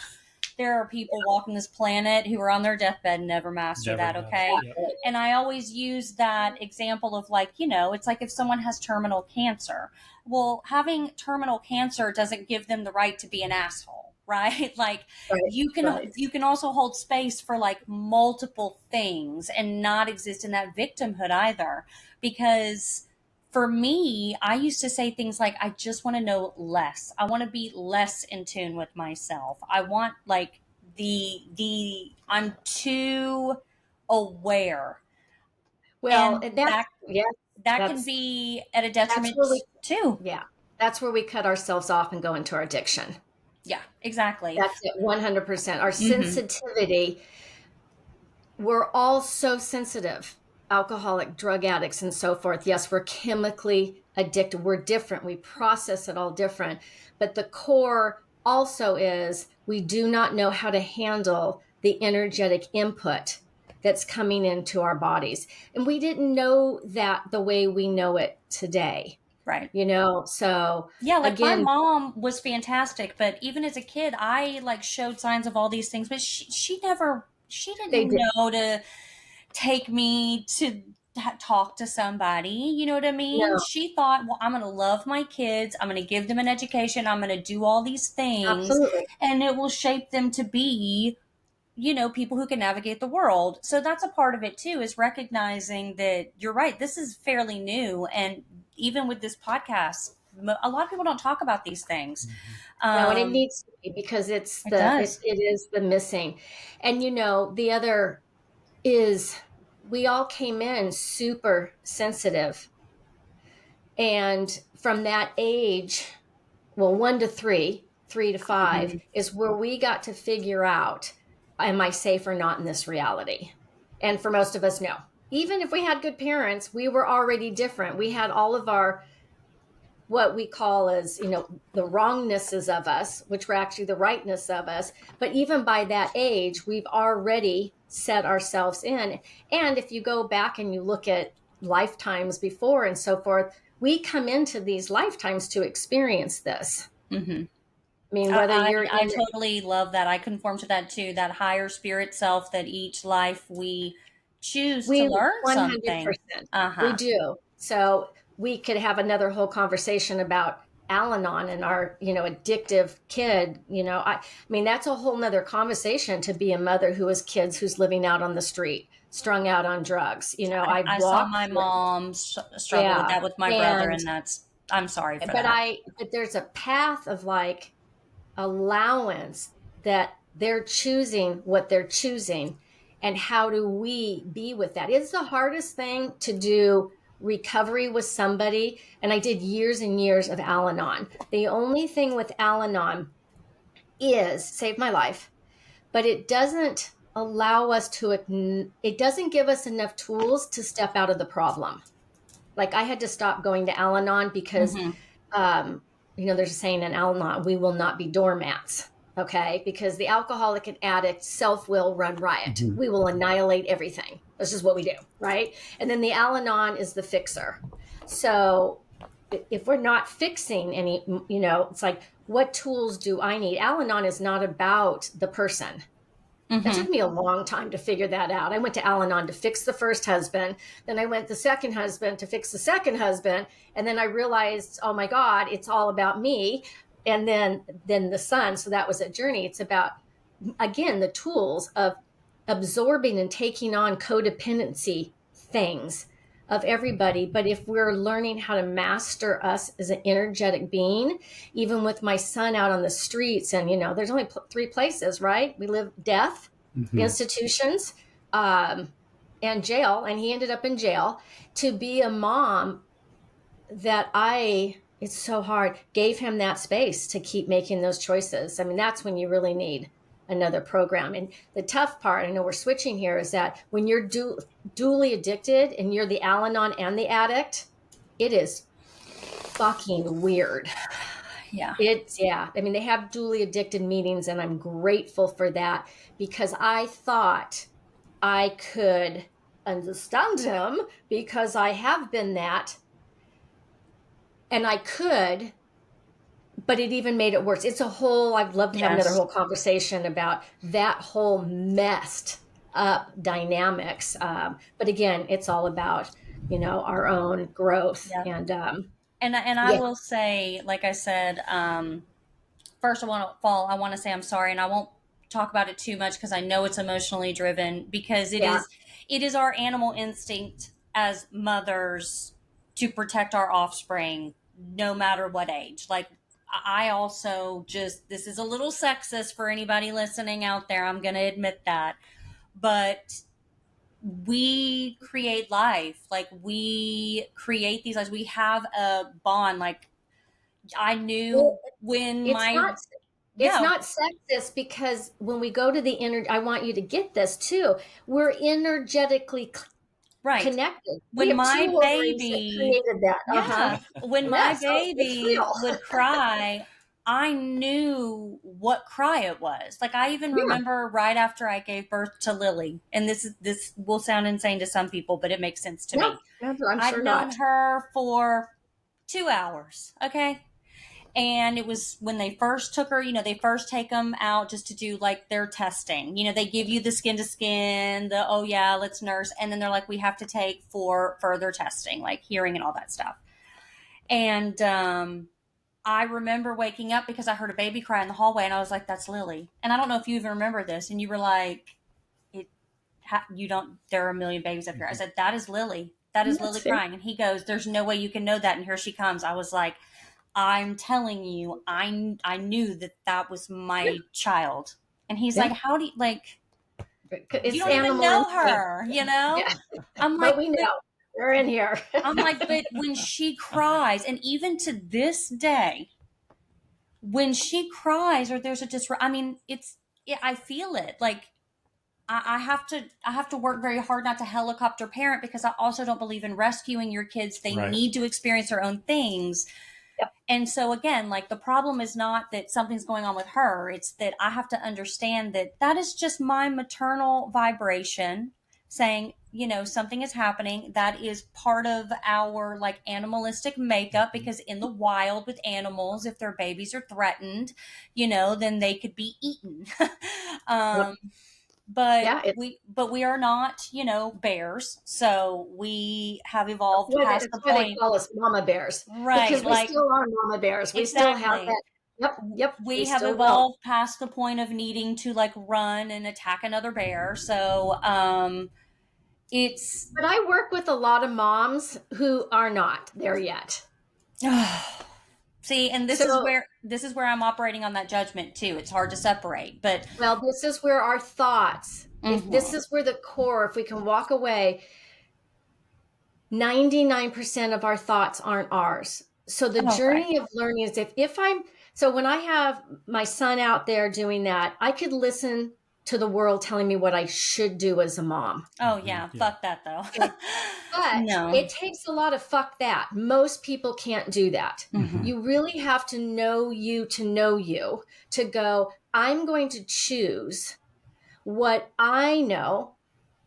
there are people walking this planet who are on their deathbed and never master that. Okay. Yep. And I always use that example of like, it's like if someone has terminal cancer, well, having terminal cancer doesn't give them the right to be an asshole. Right. Like, you can also hold space for like multiple things and not exist in that victimhood either. Because for me, I used to say things like, I just want to know less. I want to be less in tune with myself. I want like I'm too aware. Well, and that can be at a detriment too. Yeah. That's where we cut ourselves off and go into our addiction. Yeah, exactly. That's it, 100%. Our sensitivity, we're all so sensitive. Alcoholic, drug addicts, and so forth. Yes, we're chemically addicted. We're different. We process it all different. But the core also is we do not know how to handle the energetic input that's coming into our bodies. And we didn't know that the way we know it today. Right. So yeah, like again, my mom was fantastic, but even as a kid, I like showed signs of all these things, but she didn't know to take me to talk to somebody. You know what I mean? No. She thought, well, I'm going to love my kids. I'm going to give them an education. I'm going to do all these things. Absolutely. And it will shape them to be, people who can navigate the world. So that's a part of it too, is recognizing that you're right. This is fairly new. And even with this podcast, a lot of people don't talk about these things. No, and it needs to be, because it is the missing. And the other is, we all came in super sensitive, And from that age, well, 1 to 3, 3 to 5 is where we got to figure out, am I safe or not in this reality? And for most of us, no. Even if we had good parents, we were already different. We had all of our, what we call as, the wrongnesses of us, which were actually the rightness of us. But even by that age, we've already set ourselves in. And if you go back and you look at lifetimes before and so forth, we come into these lifetimes to experience this. Mm-hmm. I mean, whether I totally love that. I conform to that too, that higher spirit self, that each life we choose to learn 100%. Something. We do. So we could have another whole conversation about Al-Anon and our, addictive kid. I mean, that's a whole nother conversation to be a mother who has kids who's living out on the street, strung out on drugs. I saw my mom struggle with that with my brother, and I'm sorry for that. But there's a path of like allowance that they're choosing what they're choosing, and how do we be with that? It's the hardest thing to do recovery with somebody, and I did years and years of Al-Anon. The only thing with Al-Anon is saved my life, but it doesn't allow us it doesn't give us enough tools to step out of the problem. Like I had to stop going to Al-Anon because there's a saying in Al-Anon, we will not be doormats. Okay. Because the alcoholic and addict self will run riot. Mm-hmm. We will annihilate everything. This is what we do. Right. And then the Al-Anon is the fixer. So if we're not fixing any, it's like, what tools do I need? Al-Anon is not about the person. Mm-hmm. It took me a long time to figure that out. I went to Al-Anon to fix the first husband. Then I went to the second husband to fix the second husband. And then I realized, oh my God, it's all about me. And then the son. So that was a journey. It's about, again, the tools of absorbing and taking on codependency things of everybody. But if we're learning how to master us as an energetic being, even with my son out on the streets, and, there's only 3 places, right? We live death, institutions, and jail. And he ended up in jail. To be a mom that it's so hard, gave him that space to keep making those choices. I mean, that's when you really need another program. And the tough part, I know we're switching here, is that when you're dually addicted and you're the Al-Anon and the addict, it is fucking weird. Yeah. I mean, they have dually addicted meetings, and I'm grateful for that, because I thought I could understand him because I have been that. And I could, but it even made it worse. It's I'd love to have another whole conversation about that whole messed up dynamics. But again, it's all about, our own growth. Yeah. And I will say, like I said, first I want to say I'm sorry, and I won't talk about it too much because I know it's emotionally driven, because it is our animal instinct as mothers to protect our offspring, no matter what age. Like, I also this is a little sexist for anybody listening out there. I'm going to admit that. But we create life. Like, we create these lives. We have a bond. Like, I knew it's not sexist, because when we go to the I want you to get this too. We're energetically connected. When my baby would cry, I knew what cry it was. Like, I even remember right after I gave birth to Lily, and this will sound insane to some people, but it makes sense to me. I'd known her for 2 hours. Okay. And it was when they first took her, they first take them out just to do like their testing. They give you the skin to skin, let's nurse. And then they're like, we have to take for further testing, like hearing and all that stuff. And I remember waking up because I heard a baby cry in the hallway, and I was like, that's Lily. And I don't know if you even remember this. And you were like, there are a million babies up here. I said, that is Lily. That is Lily crying. And he goes, there's no way you can know that. And here she comes. I was like, I'm telling you, I knew that was my child. And he's like, how do you, like, you don't even know her, Yeah. I'm like, but we know. They're in here. I'm like, but when she cries, and even to this day, when she cries or there's a I mean, I feel it. Like I have to work very hard not to helicopter parent, because I also don't believe in rescuing your kids. They Right. need to experience their own things. Yep. And so again, like, the problem is not that something's going on with her. It's that I have to understand that that is just my maternal vibration saying, you know, something is happening. That is part of our like animalistic makeup, because in the wild with animals, if their babies are threatened, you know, then they could be eaten. Yep. But Yeah, we are not, you know, bears. So we have evolved past the that's why they point. call us mama bears. Right. Because we Like, still are mama bears. We still have exactly. that. Yep. We have still will. evolved past the point of needing to like run and attack another bear. So it's But I work with a lot of moms who are not there yet. see, and this is where I'm operating on that judgment too. It's hard to separate, but Well, this is where our thoughts, if this Mhm. is where the core, if we can walk away, 99% of our thoughts aren't ours. So the Oh, journey of learning is so when I have my son out there doing that, I could listen to the world telling me what I should do as a mom. oh yeah, fuck that though. But No. it takes a lot of fuck that. Most people can't do that. Mhm. You really have to know you to go, I'm going to choose what I know,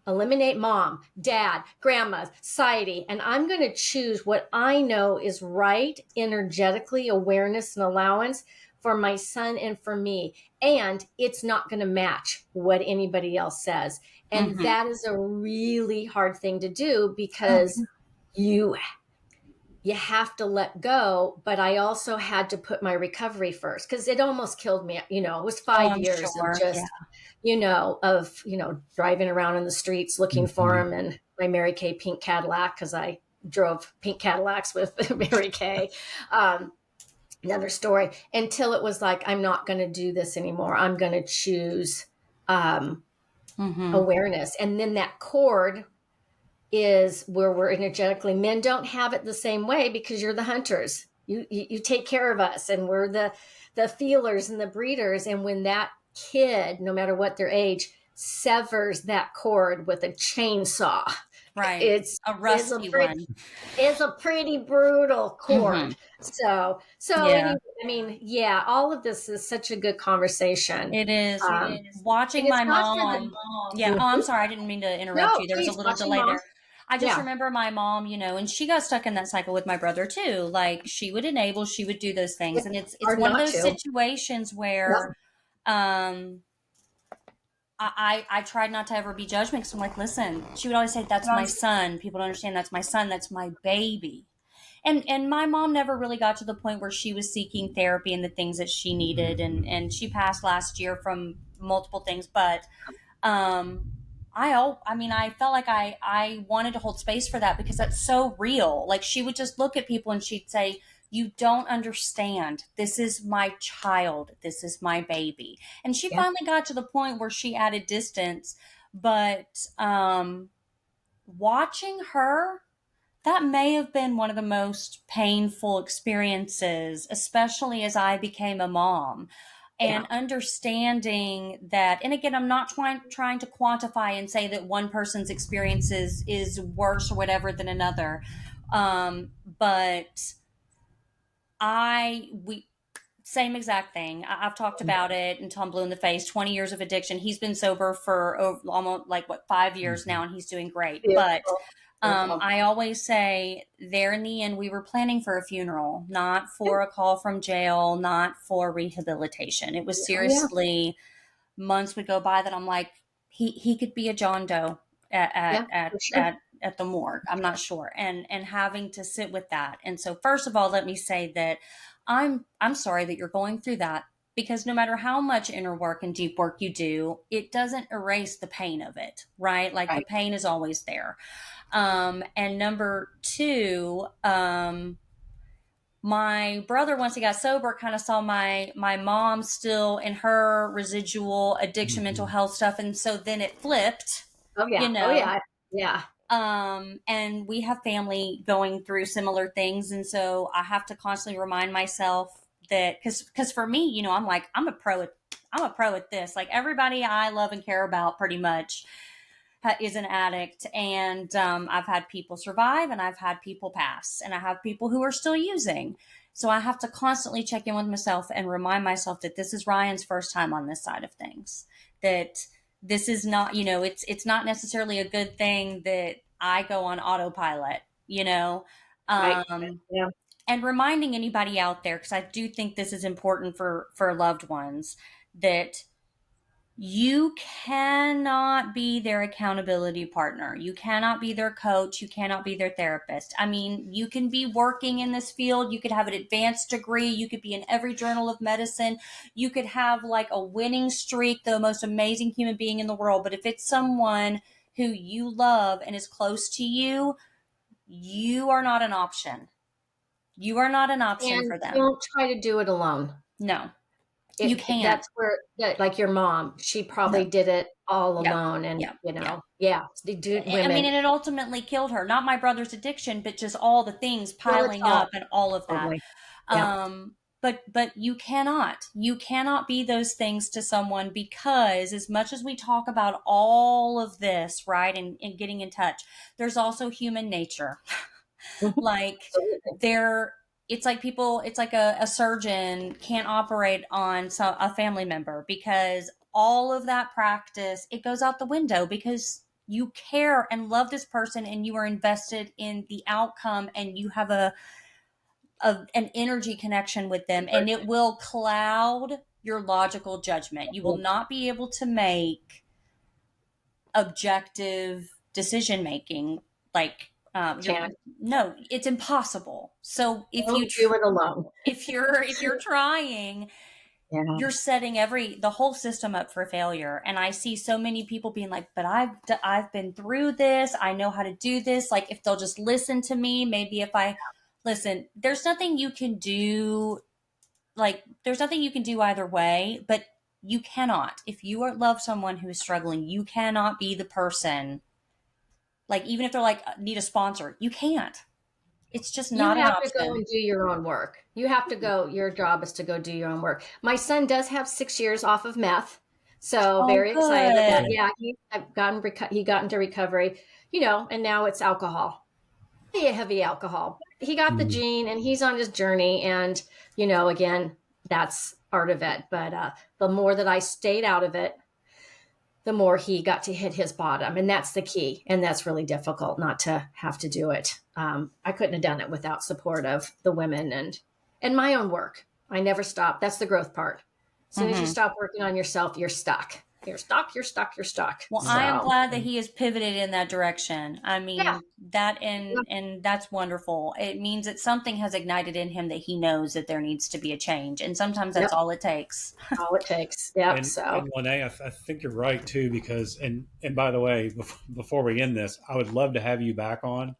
eliminate mom, dad, grandma, society, and I'm going to choose what I know is right energetically, awareness and allowance for my son and for me. And it's not going to match what anybody else says. And Mhm. that is a really hard thing to do, because you have to let go. But I also had to put my recovery first, because it almost killed me. You know, it was 5 I'm years sure. of just, driving around in the streets looking for him in my Mary Kay pink Cadillac, because I drove pink Cadillacs with Mary Kay. Another story, until it was like, I'm not going to do this anymore. I'm going to choose awareness. And then that cord is where we're energetically, men don't have it the same way, because you're the hunters. You take care of us, and we're the feelers and the breeders. And when that kid, no matter what their age, severs that cord with a chainsaw, Right. it's a rusty one. It's a pretty brutal cord. So Yeah. anyway, I mean, yeah, all of this is such a good conversation. It is. Watching and it's my not for mom. Yeah. Oh, I'm sorry. I didn't mean to interrupt No, you. There was a please, little watching delay mom. there. I just Yeah. remember my mom, you know, and she got stuck in that cycle with my brother too. Like, she would enable, she would do those things. And it's Hard one of not those to. situations where I tried not to ever be judgment, because I'm like, listen, she would always say, that's my son. People don't understand, that's my son, that's my baby. And my mom never really got to the point where she was seeking therapy and the things that she needed. And she passed last year from multiple things. But I felt like I wanted to hold space for that, because that's so real. Like, she would just look at people and she'd say, you don't understand. This is my child. This is my baby. And she finally got to the point where she added distance. But watching her, that may have been one of the most painful experiences, especially as I became a mom. And understanding that, and again, I'm not trying to quantify and say that one person's experience is worse or whatever than another. But same exact thing. I've talked about it until I'm blue in the face. 20 years of addiction. He's been sober for almost 5 years now, and he's doing great. But I always say, there in the end, we were planning for a funeral, not for a call from jail, not for rehabilitation. It was seriously months would go by that I'm like, he could be a John Doe at the morgue. I'm not sure. And having to sit with that. And so, first of all, let me say that I'm sorry that you're going through that, because no matter how much inner work and deep work you do, it doesn't erase the pain of it, right? Like, the pain is always there. And number two, my brother, once he got sober, kind of saw my mom still in her residual addiction, mental health stuff. And so then it flipped. Oh yeah. You know? Oh yeah. Yeah. And we have family going through similar things. And so I have to constantly remind myself that, cause for me, you know, I'm a pro at this. Like everybody I love and care about pretty much is an addict. And, I've had people survive and I've had people pass, and I have people who are still using. So I have to constantly check in with myself and remind myself that this is Ryan's first time on this side of things, that this is not, you know, it's not necessarily a good thing that I go on autopilot, you know, Right. Yeah. and reminding anybody out there, because I do think this is important for loved ones, that you cannot be their accountability partner. You cannot be their coach. You cannot be their therapist. I mean, you can be working in this field. You could have an advanced degree. You could be in every journal of medicine. You could have like a winning streak, the most amazing human being in the world. But if it's someone who you love and is close to you, you are not an option. You are not an option And for them. don't try to do it alone. No, you can't. That's where, like your mom, she probably did it all Yeah. alone. And, Yeah. you know, they do women. I mean, and it ultimately killed her. Not my brother's addiction, but just all the things piling up and all of that. Totally. Yeah. But you cannot be those things to someone, because as much as we talk about all of this, right, and getting in touch, there's also human nature. Like it's like a surgeon can't operate on a family member, because all of that practice, it goes out the window, because you care and love this person and you are invested in the outcome, and you have an energy connection with them, and it will cloud your logical judgment. You will not be able to make objective decision making. Like, no, it's impossible. So if Don't do it alone, if you're trying, you're setting the whole system up for failure. And I see so many people being like, but I've been through this. I know how to do this. Like, if they'll just listen to me, maybe if I listen, there's nothing you can do. Like, there's nothing you can do either way, but you cannot, if you love someone who is struggling, you cannot be the person. Like, even if they're like, need a sponsor, you can't. It's just not an option. You have to go and do your own work. You have to go. Your job is to go do your own work. My son does have 6 years off of meth. So very excited about that. Yeah, he got into recovery, you know, and now it's alcohol. Heavy alcohol. He got the gene and he's on his journey. And, you know, again, that's part of it. But the more that I stayed out of it, the more he got to hit his bottom. And that's the key. And that's really difficult not to have to do it. I couldn't have done it without support of the women and my own work. I never stopped. That's the growth part. As soon as you stop working on yourself, you're stuck. You're stuck. Well, so, I am glad that he has pivoted in that direction. I mean, and that's wonderful. It means that something has ignited in him, that he knows that there needs to be a change. And sometimes that's all it takes. All it takes. Yeah. And Lynnae, I think you're right too, because, and by the way, before we end this, I would love to have you back on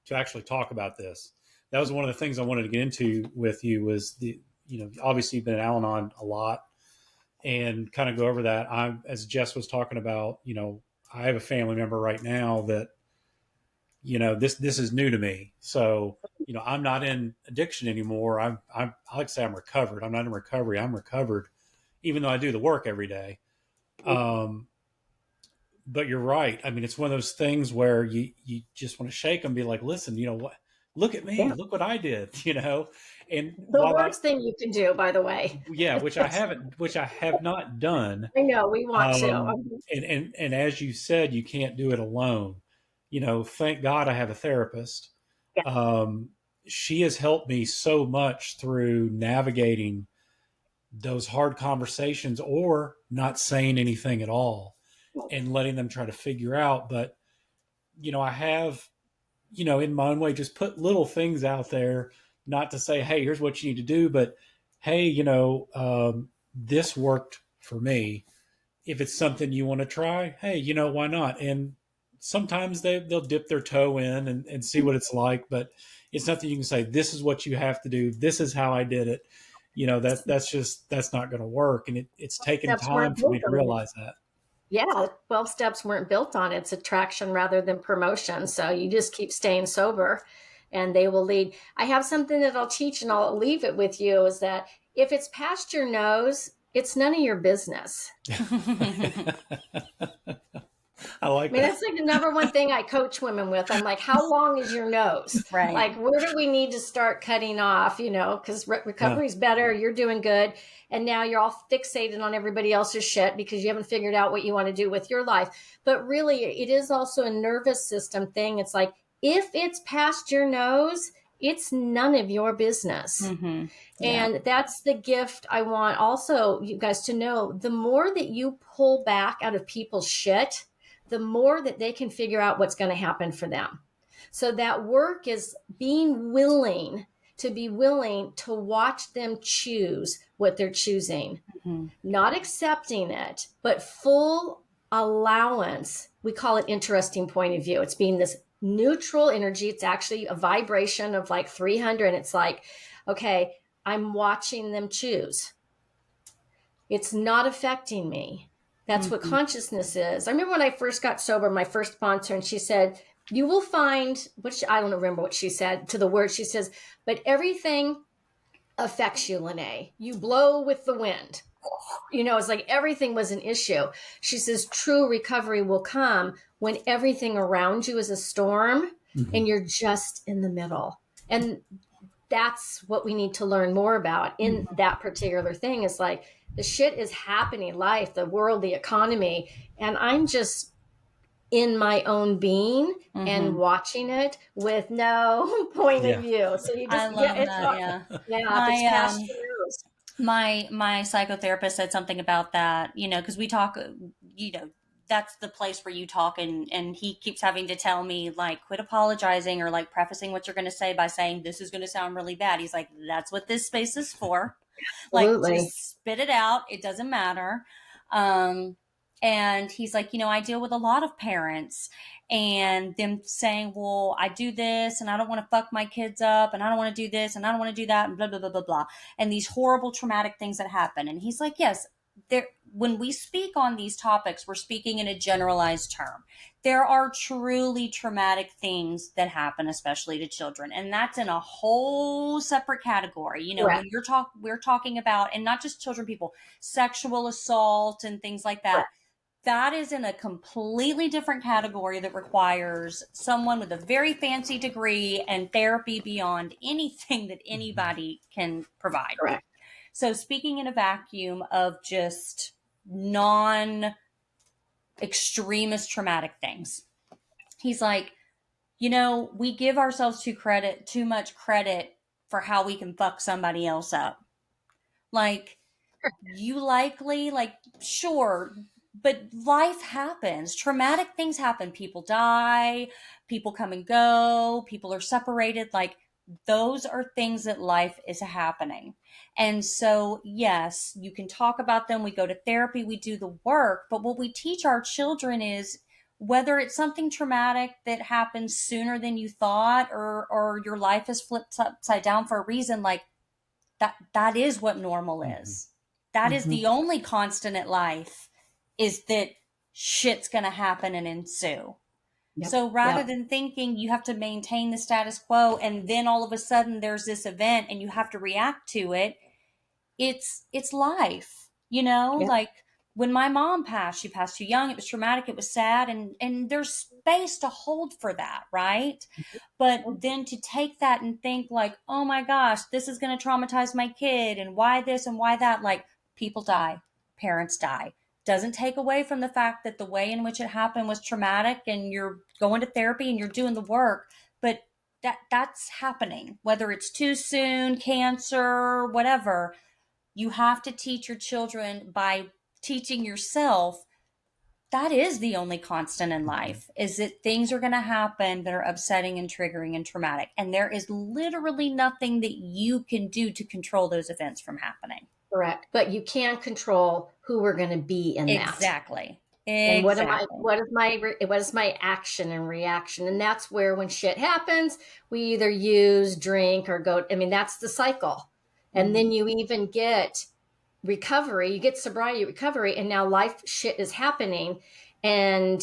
to actually talk about this. That was one of the things I wanted to get into with you, was obviously you've been at Al-Anon a lot, and kind of go over that. As Jess was talking about, I have a family member right now that, this is new to me. So, I'm not in addiction anymore. I like to say I'm recovered. I'm not in recovery. I'm recovered, even though I do the work every day. But you're right. I mean, it's one of those things where you just want to shake them, be like, listen, what? Look at me. Look what I did, And the worst thing you can do, by the way. Yeah, which I have not done. I know, we want to. And as you said, you can't do it alone. Thank God I have a therapist. Yeah. She has helped me so much through navigating those hard conversations, or not saying anything at all and letting them try to figure out. But, I have, in my own way, just put little things out there. Not to say, hey, here's what you need to do, but hey, this worked for me. If it's something you want to try, hey, why not? And sometimes they'll dip their toe in and see what it's like, but it's nothing you can say, this is what you have to do. This is how I did it. That's not going to work. And it's taken time for me to realize that. Yeah, 12 steps weren't built on its attraction rather than promotion. So you just keep staying sober and they will lead. I have something that I'll teach and I'll leave it with you is that if it's past your nose, it's none of your business. I like I mean, that. that's like the number one thing I coach women with. I'm like, how long is your nose? Right. Like, where do we need to start cutting off, because recovery's Yeah. better, you're doing good. And now you're all fixated on everybody else's shit because you haven't figured out what you want to do with your life. But really, it is also a nervous system thing. It's like, if it's past your nose, it's none of your business. Mm-hmm. Yeah. And that's the gift I want also you guys to know. The more that you pull back out of people's shit, the more that they can figure out what's going to happen for them. So that work is being willing to watch them choose what they're choosing, Mm-hmm. not accepting it, but full allowance. We call it interesting point of view. It's being this neutral energy. It's actually a vibration of like 300. It's like, okay, I'm watching them choose. It's not affecting me. That's what consciousness is. I remember when I first got sober, my first sponsor, and she said, you will find, I don't remember what she said to the word. She says, but everything affects you, Lynnae. You blow with the wind. It's like everything was an issue. She says, true recovery will come when everything around you is a storm and you're just in the middle. And that's what we need to learn more about in that particular thing is like, the shit is happening, life, the world, the economy. And I'm just in my own being and watching it with no point of view. So you just, I love that. if it's past your nose. My psychotherapist said something about that, because we talk, that's the place where you talk and he keeps having to tell me like, quit apologizing or like prefacing what you're going to say by saying, this is going to sound really bad. He's like, that's what this space is for. Absolutely. Like, just spit it out. It doesn't matter. And he's like, I deal with a lot of parents and them saying, well, I do this and I don't want to fuck my kids up and I don't want to do this and I don't want to do that and blah, blah, blah, blah, blah. And these horrible traumatic things that happen. And he's like, yes, when we speak on these topics, we're speaking in a generalized term. There are truly traumatic things that happen, especially to children. And that's in a whole separate category. Correct. When we're talking about, and not just children, people, sexual assault and things like that. Correct. That is in a completely different category that requires someone with a very fancy degree and therapy beyond anything that anybody can provide. Correct. So speaking in a vacuum of just non-extremist traumatic things, he's like, we give ourselves too much credit for how we can fuck somebody else up. Like, you likely, like, sure, but life happens. Traumatic things happen. People die, people come and go, people are separated. Like, those are things that life is happening. And so, yes, you can talk about them. We go to therapy, we do the work. But what we teach our children is whether it's something traumatic that happens sooner than you thought or your life is flipped upside down for a reason, like that is what normal is. That is the only constant at life, is that shit's going to happen and ensue. Yep. So rather than thinking you have to maintain the status quo and then all of a sudden there's this event and you have to react to it, it's life, like when my mom passed, she passed too young. It was traumatic. It was sad. And there's space to hold for that. Right. But then to take that and think like, oh my gosh, this is going to traumatize my kid and why this and why that, like people die, parents die. Doesn't take away from the fact that the way in which it happened was traumatic and you're going to therapy and you're doing the work, but that's happening, whether it's too soon, cancer, whatever. You have to teach your children by teaching yourself. That is the only constant in life, is that things are going to happen that are upsetting and triggering and traumatic. And there is literally nothing that you can do to control those events from happening. Correct. But you can control who we're going to be in that. Exactly. And what is my action and reaction? And that's where when shit happens, we either use, drink, or go. I mean, that's the cycle. And then you even get recovery, you get sobriety, recovery, and now life shit is happening. And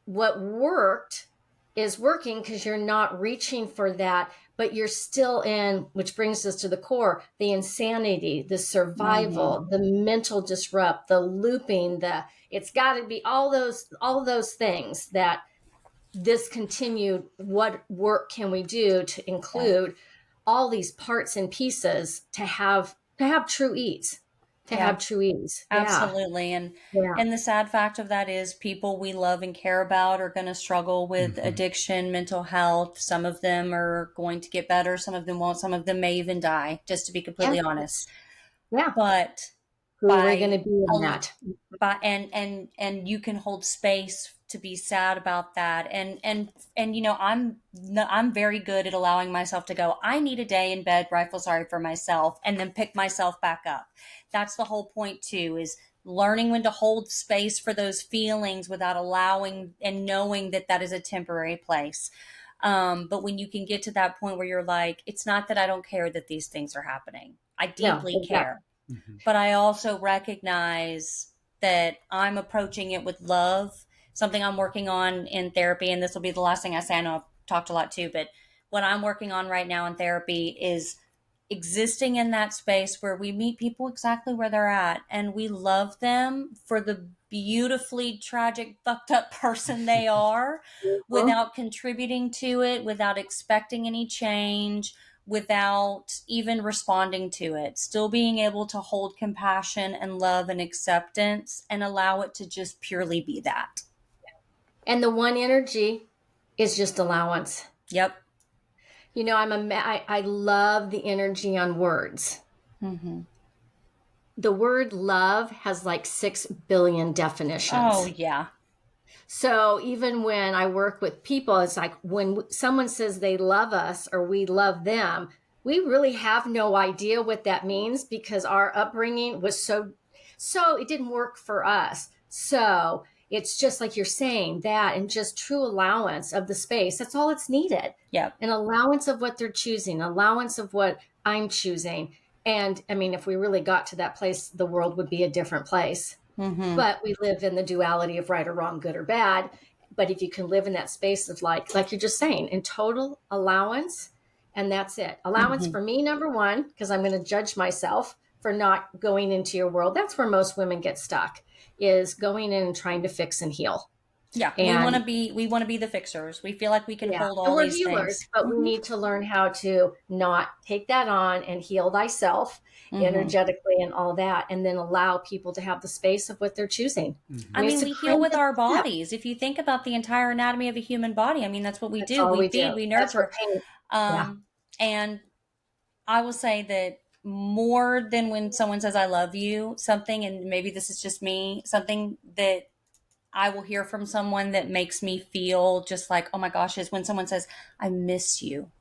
what worked is working because you're not reaching for that, but you're still in, which brings us to the core, the insanity, the survival, the mental disrupt, the looping, it's got to be all those things that discontinued. What work can we do to include all these parts and pieces to have true ease, have true ease? Absolutely. And the sad fact of that is people we love and care about are going to struggle with addiction, mental health. Some of them are going to get better. Some of them won't. Some of them may even die, just to be completely honest. Yeah. But who are we going to be in that? And you can hold space to be sad about that. And you know, I'm very good at allowing myself to go, I need a day in bed where I feel sorry for myself and then pick myself back up. That's the whole point too, is learning when to hold space for those feelings without allowing and knowing that that is a temporary place. But when you can get to that point where you're like, it's not that I don't care that these things are happening. I deeply care. But I also recognize that I'm approaching it with love, something I'm working on in therapy. And this will be the last thing I say. I know I've talked a lot too, but what I'm working on right now in therapy is existing in that space where we meet people exactly where they're at and we love them for the beautifully tragic, fucked up person they are without contributing to it, without expecting any change, without even responding to it, still being able to hold compassion and love and acceptance and allow it to just purely be that. And the one energy is just allowance. Yep. You know, I love the energy on words. The word love has like 6 billion definitions. Oh, yeah. So even when I work with people, it's like when someone says they love us or we love them, we really have no idea what that means because our upbringing was so it didn't work for us. So it's just like you're saying that, and just true allowance of the space. That's all it's needed. Yep. An allowance of what they're choosing, allowance of what I'm choosing. And I mean, if we really got to that place, the world would be a different place. But we live in the duality of right or wrong, good or bad. But if you can live in that space of like you're just saying, in total allowance, and that's it. Allowance for me, number one, because I'm going to judge myself for not going into your world. That's where most women get stuck, is going in and trying to fix and heal. Yeah, and we want to be the fixers. We feel like we can hold all these things. But we need to learn how to not take that on and heal thyself energetically and all that, and then allow people to have the space of what they're choosing. I mean, we heal with our bodies. If you think about the entire anatomy of a human body, I mean, that's what we do. We feed, we nurture. And I will say that more than when someone says, I love you, something, and maybe this is just me, something that I will hear from someone that makes me feel just like, oh my gosh, is when someone says, I miss you.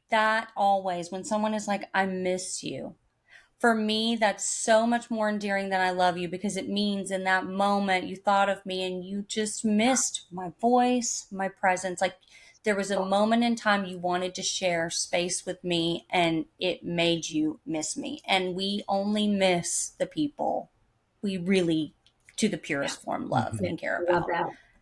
That always, when someone is like, I miss you, for me, that's so much more endearing than I love you, because it means in that moment you thought of me and you just missed my voice, my presence. Like there was a moment in time you wanted to share space with me and it made you miss me. And we only miss the people we really, to the purest form, love and care about.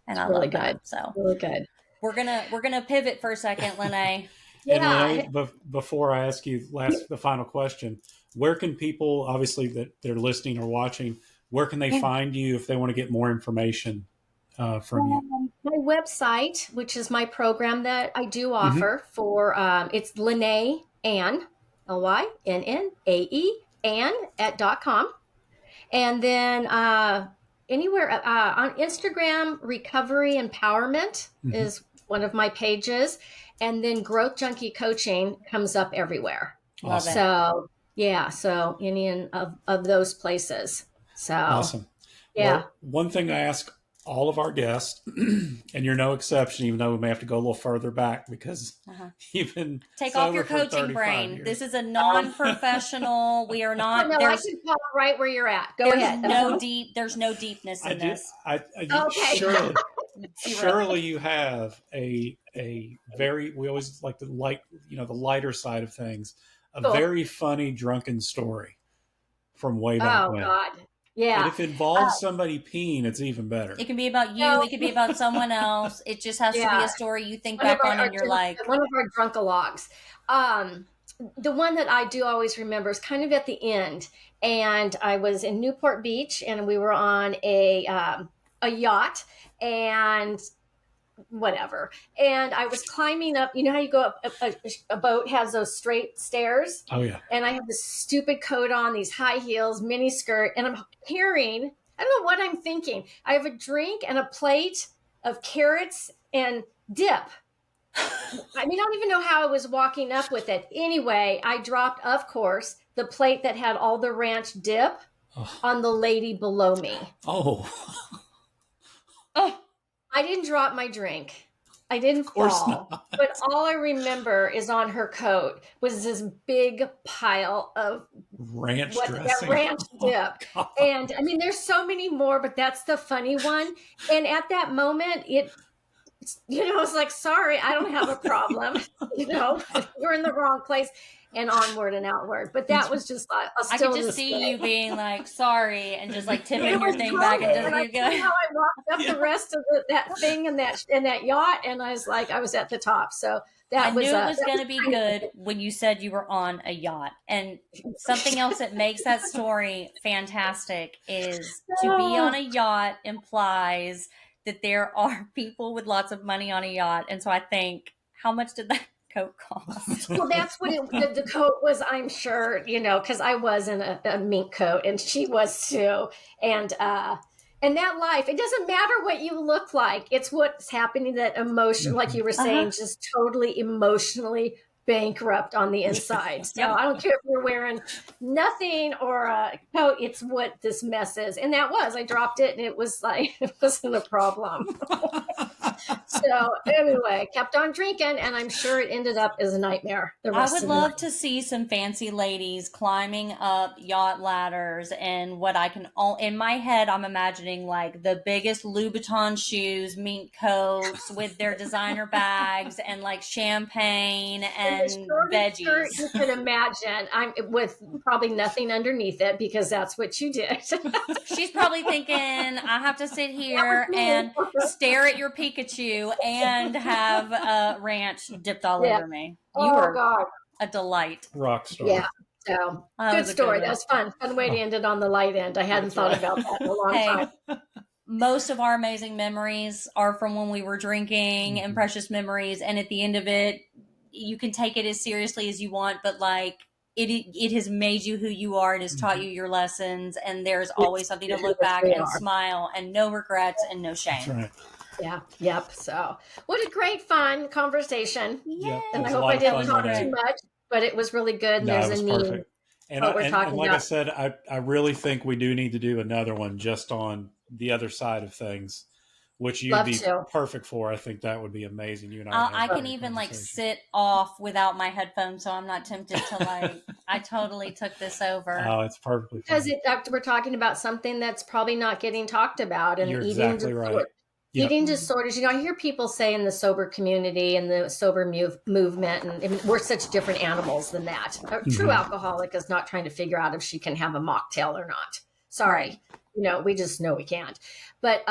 And I love that. So really good. We're gonna pivot for a second, Lynnae. And Lynnae, before I ask you the final question, where can people, obviously that they're listening or watching, where can they find you if they want to get more information from you? My website, which is my program that I do offer for, it's Lynnae Ann, Lynnae Ann @.com. And then anywhere on Instagram, Recovery Empowerment is one of my pages. And then Growth Junkie Coaching comes up everywhere. Awesome. So, yeah. So any of those places. So awesome. Yeah. Well, one thing I ask all of our guests, and you're no exception, even though we may have to go a little further back because you've been take off your coaching brain. Years. This is a non-professional. We are not. No, I can talk right where you're at. Go ahead. There's no deepness in this. Okay. Surely you have a very, we always like the lighter side of things, a very funny drunken story from way back Oh when. God. And Yeah. if it involves somebody peeing, it's even better. It can be about you. No. It could be about someone else. It just has to be Yeah. a story you think One of back on our and you're like, one of our drunkalogs. The one that I do always remember is kind of at the end, and I was in Newport Beach, and we were on a yacht, and whatever. And I was climbing up. You know how you go up? A boat has those straight stairs. Oh yeah. And I have this stupid coat on, these high heels, mini skirt, and I'm hearing. I don't know what I'm thinking. I have a drink and a plate of carrots and dip. I mean, I don't even know how I was walking up with it. Anyway, I dropped, of course, the plate that had all the ranch dip on the lady below me. Oh. oh, I didn't drop my drink. I didn't fall. Not. But all I remember is on her coat was this big pile of ranch dressing. That ranch dip. Oh, and I mean, there's so many more, but that's the funny one. And at that moment, it's like, sorry, I don't have a problem. You're in the wrong place, and onward and outward. But that was just I could just see you being like, sorry, and just like tipping your thing back and just keep going. How I walked up the rest of that thing and that yacht, and I was at the top. So I knew it was going to be good when you said you were on a yacht. And something else that makes that story fantastic is to be on a yacht implies that there are people with lots of money on a yacht. And so I think, how much did that coat cost? Well, that's what the coat was, I'm sure, because I was in a mink coat and she was too. And that life, it doesn't matter what you look like. It's what's happening, that emotion, like you were saying, just totally emotionally bankrupt on the inside. So I don't care if you're wearing nothing or a coat, it's what this mess is. And I dropped it and it was like, it wasn't a problem. So anyway, kept on drinking, and I'm sure it ended up as a nightmare. I would love to see some fancy ladies climbing up yacht ladders, and what I can in my head, I'm imagining like the biggest Louboutin shoes, mink coats with their designer bags, and like champagne and veggies. You could imagine, I'm with probably nothing underneath it, because that's what you did. She's probably thinking, I have to sit here and stare at your Pikachu and have ranch dipped all over me. You were a delight. Rock star. Yeah. So good story. That was fun. Fun way to end it on the light end. I hadn't thought about that in a long time. Most of our amazing memories are from when we were drinking, and precious memories. And at the end of it, you can take it as seriously as you want, but like it has made you who you are. It has taught you your lessons, and there's always something to look back and smile, and no regrets and no shame. That's right. Yeah. Yep. So what a great fun conversation. Yeah. And I hope I didn't talk too much, but it was really good. And there's a need. Perfect. And like I said, I really think we do need to do another one just on the other side of things, which you'd be perfect for. I think that would be amazing. You and I can even like sit off without my headphones, so I'm not tempted to like. I totally took this over. Oh, it's perfectly fine. Because we're talking about something that's probably not getting talked about, and you're exactly right. Eating disorders. I hear people say in the sober community and the sober movement, and I mean, we're such different animals than that. A true alcoholic is not trying to figure out if she can have a mocktail or not. Sorry. We just know we can't. But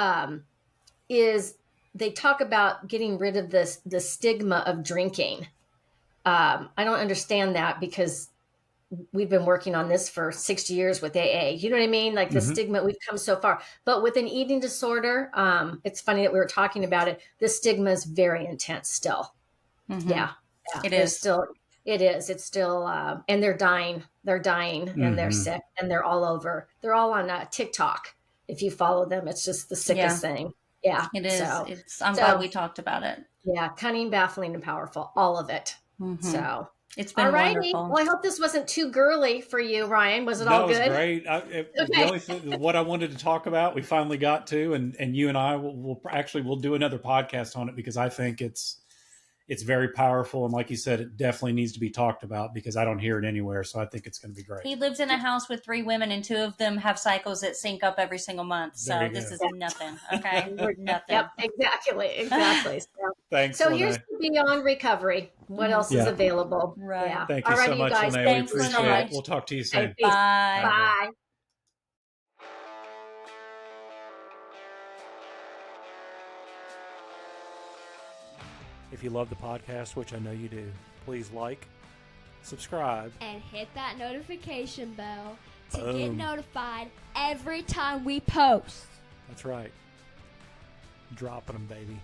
they talk about getting rid of the stigma of drinking. I don't understand that, because we've been working on this for 60 years with AA. You know what I mean? Like the stigma, we've come so far. But with an eating disorder, it's funny that we were talking about it. The stigma is very intense still. Yeah. It is. It's still, and they're dying. They're dying and they're sick and they're all over. They're all on TikTok. If you follow them, it's just the sickest thing. Yeah. It is. I'm glad we talked about it. Yeah. Cunning, baffling, and powerful. All of it. So. It's been wonderful. Well, I hope this wasn't too girly for you, Ryan. Was it all good? It was great. The only thing, what I wanted to talk about, we finally got to, and you and I will do another podcast on it, because I think it's very powerful. And like you said, it definitely needs to be talked about, because I don't hear it anywhere. So I think it's going to be great. He lives in a house with 3 women, and 2 of them have cycles that sync up every single month. So this is nothing. Okay. Nothing. Yep. Exactly. So Thanks. So here's the Beyond Recovery. what else is Yeah. available. Right. Yeah. Thank you Alrighty, so much, guys. Lynnae. We Thanks so appreciate much. it. We'll talk to you Okay, soon. peace. Bye. Bye. If you love the podcast, which I know you do, please like, subscribe, and hit that notification bell to get Boom. notified every time we post. That's right. Dropping them, baby.